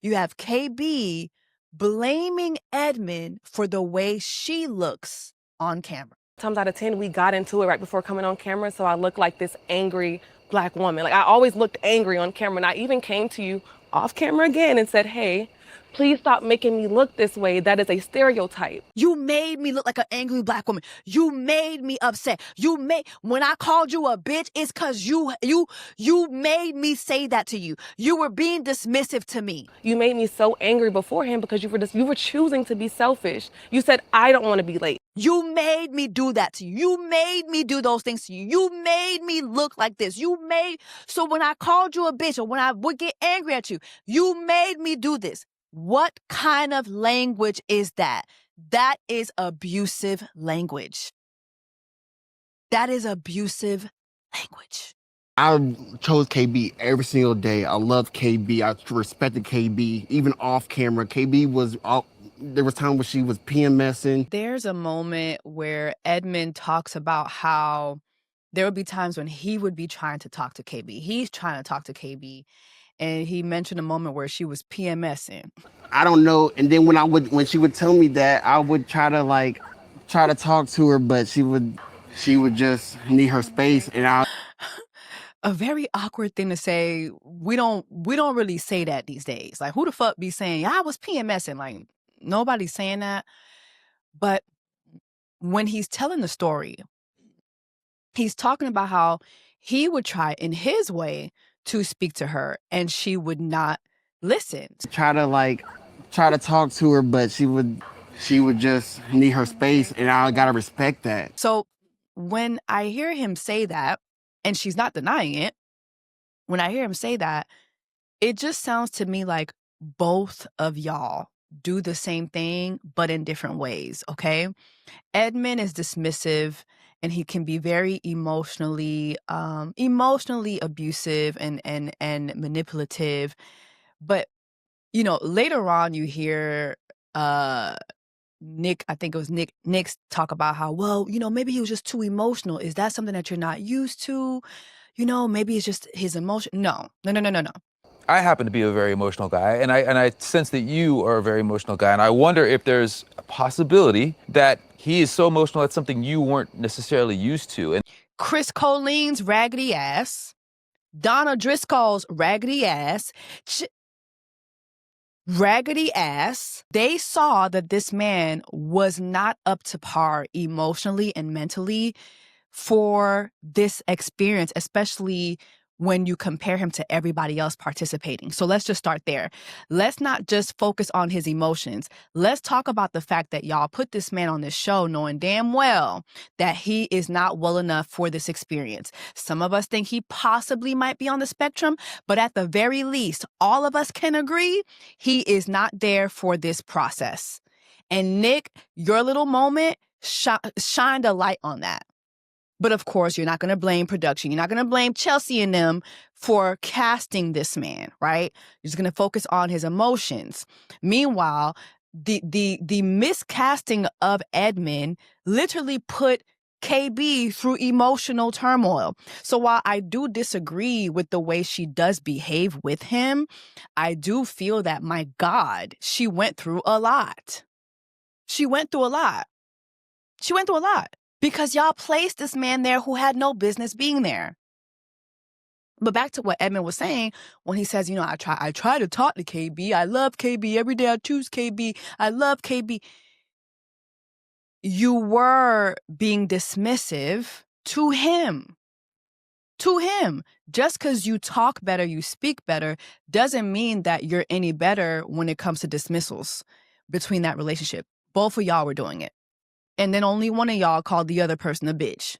You have KB blaming Edmund for the way she looks on camera. Times out of 10, we got into it right before coming on camera, so I looked like this angry Black woman. Like, I always looked angry on camera, and I even came to you off camera again and said, hey, Please stop making me look this way. That is a stereotype. You made me look like an angry black woman. You made me upset. When I called you a bitch, it's because you made me say that to you. You were being dismissive to me. You made me so angry beforehand because you were choosing to be selfish. You said, I don't want to be late. You made me do that to you. You made me do those things to you. You made me look like this. So when I called you a bitch or when I would get angry at you, you made me do this. What kind of language is that? That is abusive language. That is abusive language. I chose KB every single day. I love KB. I respected KB, even off camera. There was time when she was PMSing. There's a moment where Edmund talks about how there would be times when he would be trying to talk to KB. He's trying to talk to KB. And he mentioned a moment where she was PMSing. I don't know. And then when she would tell me that, I would try to talk to her, but she would just need her space. And a very awkward thing to say. We don't really say that these days. Like, who the fuck be saying I was PMSing? Like, nobody's saying that. But when he's telling the story, he's talking about how he would try in his way to speak to her and she would not listen. Try to talk to her, but she would just need her space, and I gotta respect that. So when I hear him say that, and she's not denying it, when I hear him say that, it just sounds to me like both of y'all do the same thing, but in different ways, okay? Edmund is dismissive, and he can be very emotionally abusive and manipulative. But, later on you hear Nick, I think it was Nick's talk about how, well, maybe he was just too emotional. Is that something that you're not used to? Maybe it's just his emotion. No. I happen to be a very emotional guy, and I sense that you are a very emotional guy, and I wonder if there's a possibility that he is so emotional at something you weren't necessarily used to. And Chris Colleen's raggedy ass, Donna Driscoll's raggedy ass, they saw that this man was not up to par emotionally and mentally for this experience, especially when you compare him to everybody else participating. So let's just start there. Let's not just focus on his emotions. Let's talk about the fact that y'all put this man on this show knowing damn well that he is not well enough for this experience. Some of us think he possibly might be on the spectrum, but at the very least, all of us can agree he is not there for this process. And Nick, your little moment shined a light on that. But of course, you're not going to blame production. You're not going to blame Chelsea and them for casting this man, right? You're just going to focus on his emotions. Meanwhile, the miscasting of Edmund literally put KB through emotional turmoil. So while I do disagree with the way she does behave with him, I do feel that, my God, she went through a lot. Because y'all placed this man there who had no business being there. But back to what Edmund was saying when he says, I try to talk to KB. I love KB. Every day I choose KB. I love KB. You were being dismissive to him. Just because you talk better, you speak better, doesn't mean that you're any better when it comes to dismissals between that relationship. Both of y'all were doing it. And then only one of y'all called the other person a bitch.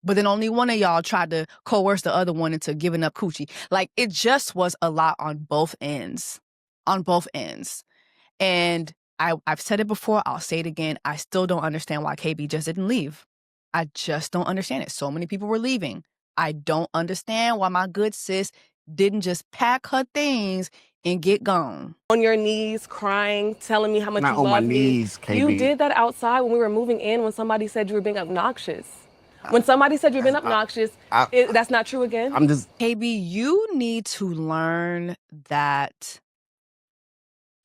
But then only one of y'all tried to coerce the other one into giving up coochie. Like, it just was a lot on both ends. And I've said it before, I'll say it again. I still don't understand why KB just didn't leave. I just don't understand it. So many people were leaving. I don't understand why my good sis didn't just pack her things and get gone. On your knees, crying, telling me how much Not you on my love me. knees, KB. You did that outside when we were moving in when somebody said you were being obnoxious. When somebody said you're being obnoxious, that's not true again? KB, you need to learn that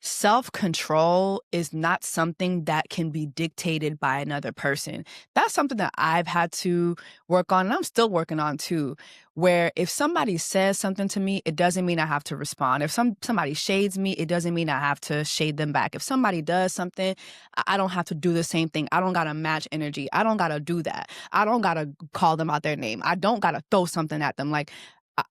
self-control is not something that can be dictated by another person. That's something that I've had to work on, and I'm still working on too, where if somebody says something to me, it doesn't mean I have to respond. If somebody shades me, it doesn't mean I have to shade them back. If somebody does something, I don't have to do the same thing. I don't got to match energy. I don't got to do that. I don't got to call them out their name. I don't got to throw something at them. Like,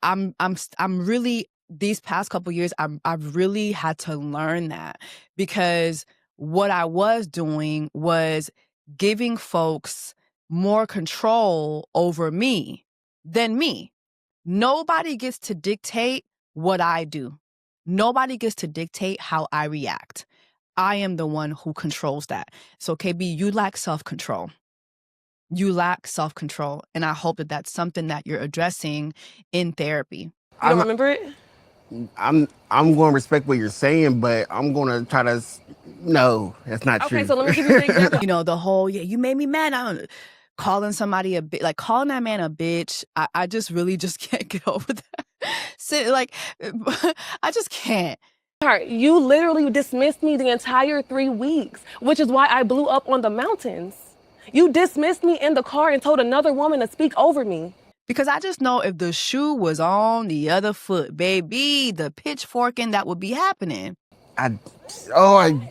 I'm really, these past couple years, I've really had to learn that, because what I was doing was giving folks more control over me than me. Nobody gets to dictate what I do. Nobody gets to dictate how I react. I am the one who controls that. So KB, you lack self-control. You lack self-control. And I hope that that's something that you're addressing in therapy. You don't remember it? I'm going to respect what you're saying, but I'm going to try to. No, that's not true. Okay, so let me give you an example. You know, the whole, yeah, you made me mad. Calling somebody a bitch, like calling that man a bitch. I just really just can't get over that. I just can't. You literally dismissed me the entire 3 weeks, which is why I blew up on the mountains. You dismissed me in the car and told another woman to speak over me. Because I just know if the shoe was on the other foot, baby, the pitchforking that would be happening. I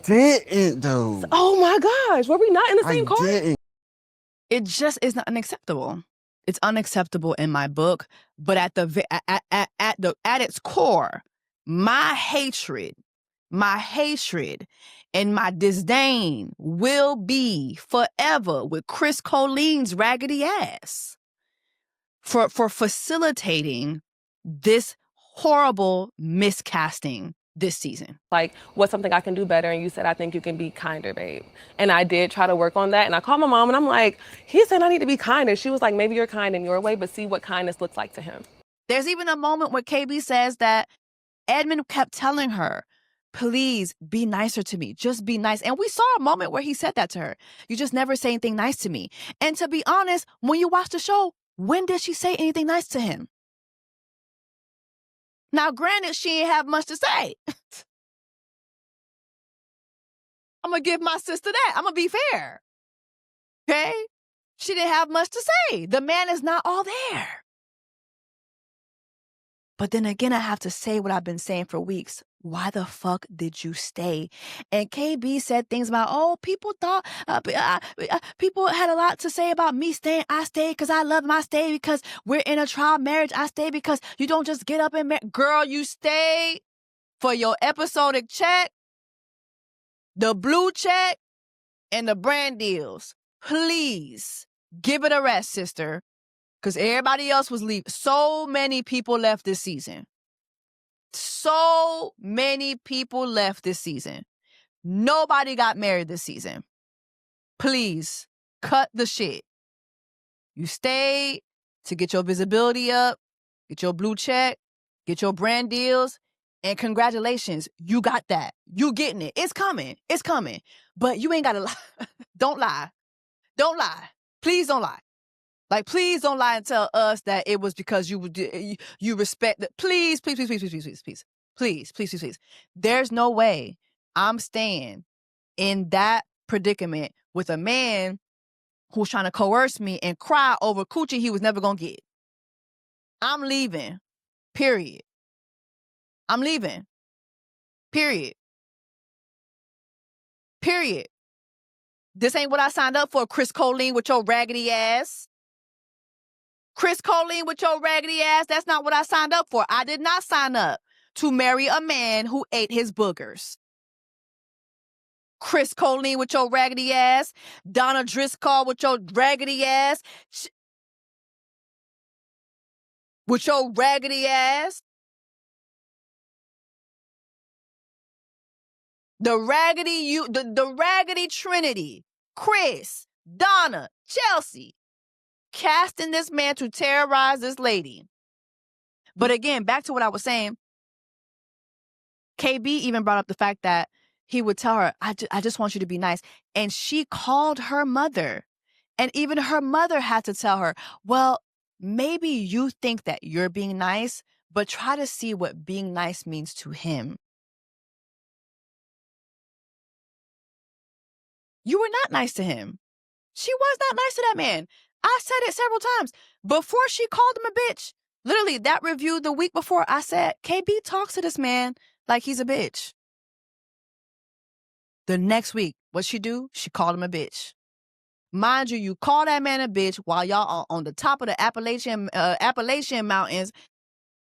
didn't though. Oh my gosh, were we not in the same car? Didn't. It just is not unacceptable. It's unacceptable in my book, but at its core, my hatred and my disdain will be forever with Chris Colleen's raggedy ass for facilitating this horrible miscasting this season. Like, what's something I can do better? And you said, I think you can be kinder, babe. And I did try to work on that. And I called my mom and I'm like, he said I need to be kinder. She was like, maybe you're kind in your way, but see what kindness looks like to him. There's even a moment where KB says that Edmund kept telling her, please be nicer to me. Just be nice. And we saw a moment where he said that to her. You just never say anything nice to me. And to be honest, when you watch the show, when did she say anything nice to him? Now, granted, she didn't have much to say. I'm going to give my sister that. I'm going to be fair. Okay? She didn't have much to say. The man is not all there. But then again, I have to say what I've been saying for weeks. Why the fuck did you stay? And KB said things about, oh, people thought, people had a lot to say about me staying. I stayed because I love my stay because we're in a trial marriage. I stayed because you don't just get up and marry. Girl, you stayed for your episodic check, the blue check, and the brand deals. Please give it a rest, sister. Because everybody else was leaving. So many people left this season. So many people left this season. Nobody got married this season. Please, cut the shit. You stayed to get your visibility up, get your blue check, get your brand deals, and congratulations, you got that. You getting it. It's coming. It's coming. But you ain't got to lie. Don't lie. Don't lie. Please don't lie. Like, please don't lie and tell us that it was because you respect that. Please, please, please, please, please, please, please, please, please, please, please, please. There's no way I'm staying in that predicament with a man who's trying to coerce me and cry over coochie he was never going to get. I'm leaving. Period. I'm leaving. Period. Period. This ain't what I signed up for, Chris Colleen, with your raggedy ass. Chris Colleen with your raggedy ass, that's not what I signed up for. I did not sign up to marry a man who ate his boogers. Chris Colleen with your raggedy ass. Donna Driscoll with your raggedy ass. With your raggedy ass. The raggedy trinity. Chris, Donna, Chelsea. Casting this man to terrorize this lady. But again, back to what I was saying, KB even brought up the fact that he would tell her, I just want you to be nice. And she called her mother. And even her mother had to tell her, well, maybe you think that you're being nice, but try to see what being nice means to him. You were not nice to him. She was not nice to that man. I said it several times. Before she called him a bitch, literally that review the week before, I said, KB talks to this man like he's a bitch. The next week, what'd she do? She called him a bitch. Mind you, you call that man a bitch while y'all are on the top of the Appalachian Mountains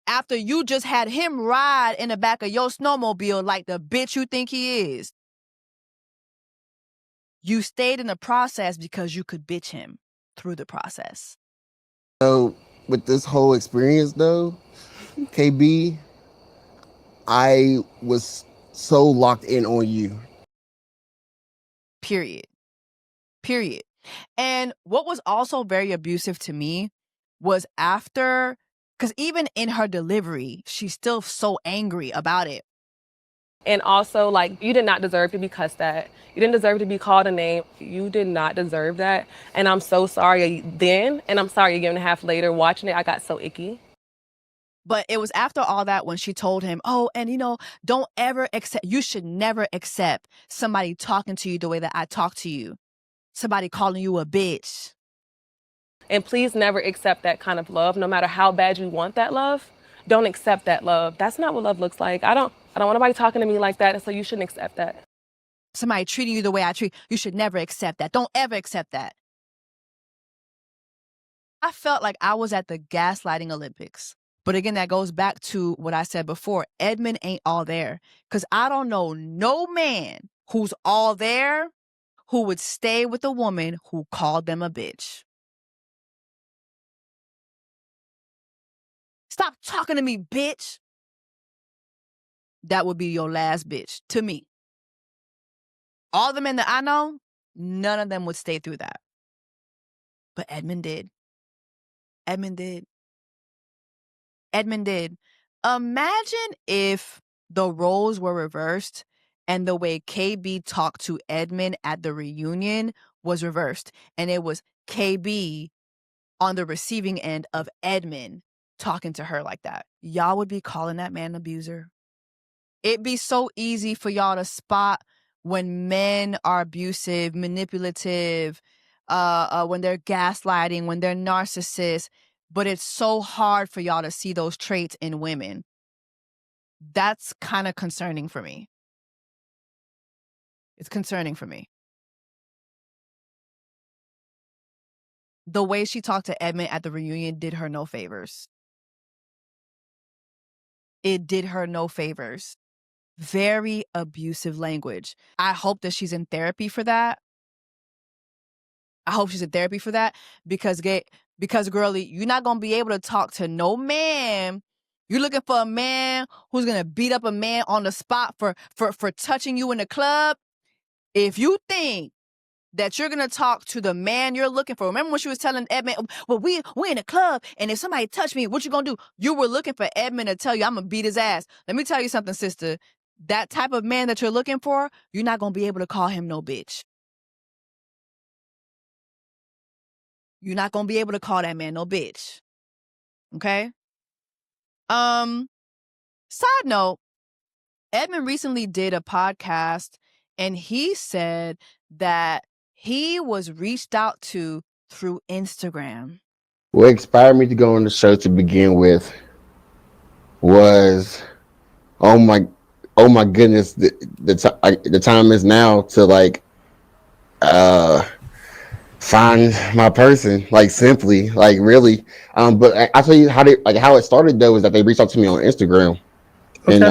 after you just had him ride in the back of your snowmobile like the bitch you think he is. You stayed in the process because you could bitch him through the process. So with this whole experience though, KB, I was so locked in on you. Period. And what was also very abusive to me was after, because even in her delivery, she's still so angry about it. And also, like, you did not deserve to be cussed at. You didn't deserve to be called a name. You did not deserve that. And I'm so sorry then, and I'm sorry a year and a half later watching it, I got so icky. But it was after all that when she told him, oh, and don't ever accept, you should never accept somebody talking to you the way that I talk to you. Somebody calling you a bitch. And please never accept that kind of love, no matter how bad you want that love. Don't accept that love. That's not what love looks like. I don't want nobody talking to me like that, and so you shouldn't accept that. Somebody treating you the way I treat you should never accept that. Don't ever accept that. I felt like I was at the gaslighting Olympics. But again, that goes back to what I said before. Edmund ain't all there. Because I don't know no man who's all there who would stay with a woman who called them a bitch. Stop talking to me, bitch. That would be your last bitch to me. All the men that I know, none of them would stay through that. But Edmund did. Edmund did. Imagine if the roles were reversed and the way KB talked to Edmund at the reunion was reversed. And it was KB on the receiving end of Edmund talking to her like that. Y'all would be calling that man an abuser. It'd be so easy for y'all to spot when men are abusive, manipulative, when they're gaslighting, when they're narcissists. But it's so hard for y'all to see those traits in women. That's kind of concerning for me. It's concerning for me. The way she talked to Edmund at the reunion did her no favors. It did her no favors. Very abusive language. I hope that she's in therapy for that. Because girlie, you're not going to be able to talk to no man. You're looking for a man who's going to beat up a man on the spot for touching you in the club. If you think that you're going to talk to the man you're looking for. Remember when she was telling Edmund, well, we in a club, and if somebody touch me, what you going to do? You were looking for Edmund to tell you, I'm going to beat his ass. Let me tell you something, sister. That type of man that you're looking for, you're not going to be able to call him no bitch. You're not going to be able to call that man no bitch. Okay? Side note, Edmund recently did a podcast, and he said that he was reached out to through Instagram. What inspired me to go on the show to begin with was, oh my goodness, the time is now to find my person, simply, really. But I tell you how it started though is that they reached out to me on Instagram, okay. And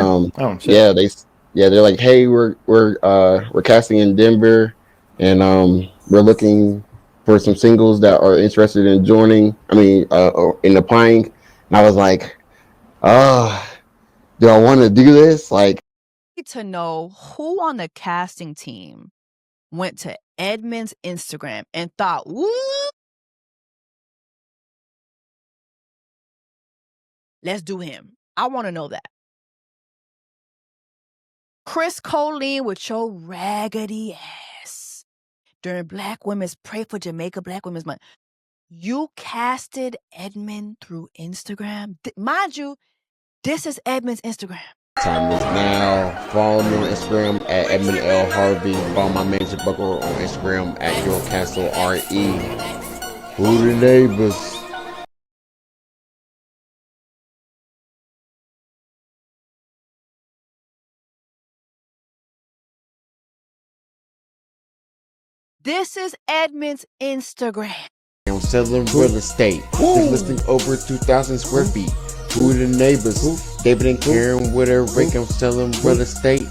they're like, hey, we're casting in Denver, and we're looking for some singles that are interested in joining. Or in applying. And I was like, do I want to do this? To know who on the casting team went to Edmund's Instagram and thought, woo, let's do him. I want to know that. Chris Colleen with your raggedy ass during Black Women's Pray for Jamaica Black Women's Month. You casted Edmund through Instagram. Mind you, this is Edmund's Instagram. Time is now. Follow me on Instagram at Edmund L. Harvey. Follow my manager Buckle on Instagram at YourCastle RE. Who the neighbors? This is Edmund's Instagram. I'm selling real estate. Listing over 2,000 square feet. Who the neighbors? David and Karen with a rake. I'm selling real estate.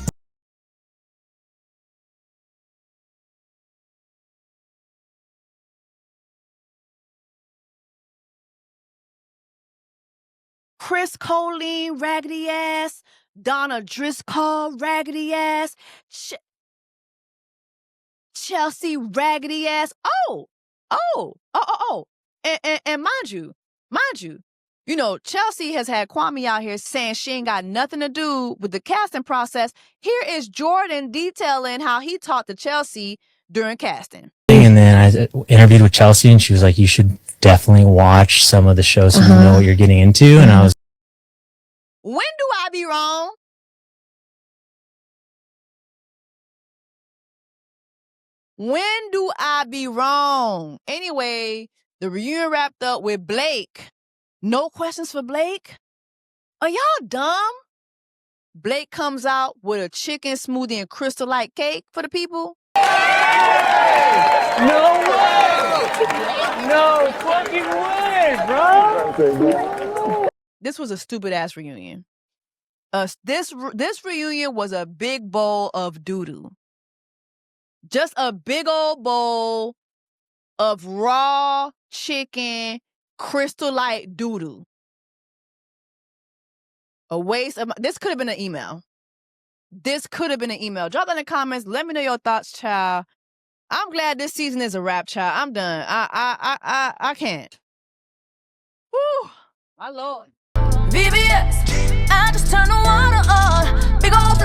Chris Colleen, raggedy ass. Donna Driscoll, raggedy ass. Chelsea, raggedy ass. And mind you, you know, Chelsea has had Kwame out here saying she ain't got nothing to do with the casting process. Here is Jordan detailing how he talked to Chelsea during casting. And then I interviewed with Chelsea, and she was like, you should definitely watch some of the shows so you know what you're getting into. And I was, when do I be wrong? When do I be wrong? Anyway, the reunion wrapped up with Blake. No questions for Blake? Are y'all dumb? Blake comes out with a chicken smoothie and Crystal Light cake for the people. No way! No fucking way, bro! This was a stupid ass reunion. This reunion was a big bowl of doo-doo. Just a big old bowl of raw chicken, Crystal Light doo-doo. A waste of this could have been an email. Drop that in the comments. Let me know your thoughts, child. I'm glad this season is a wrap, child. I'm done. I can't. Whew. My Lord. VBS, I just turned the water on. Big old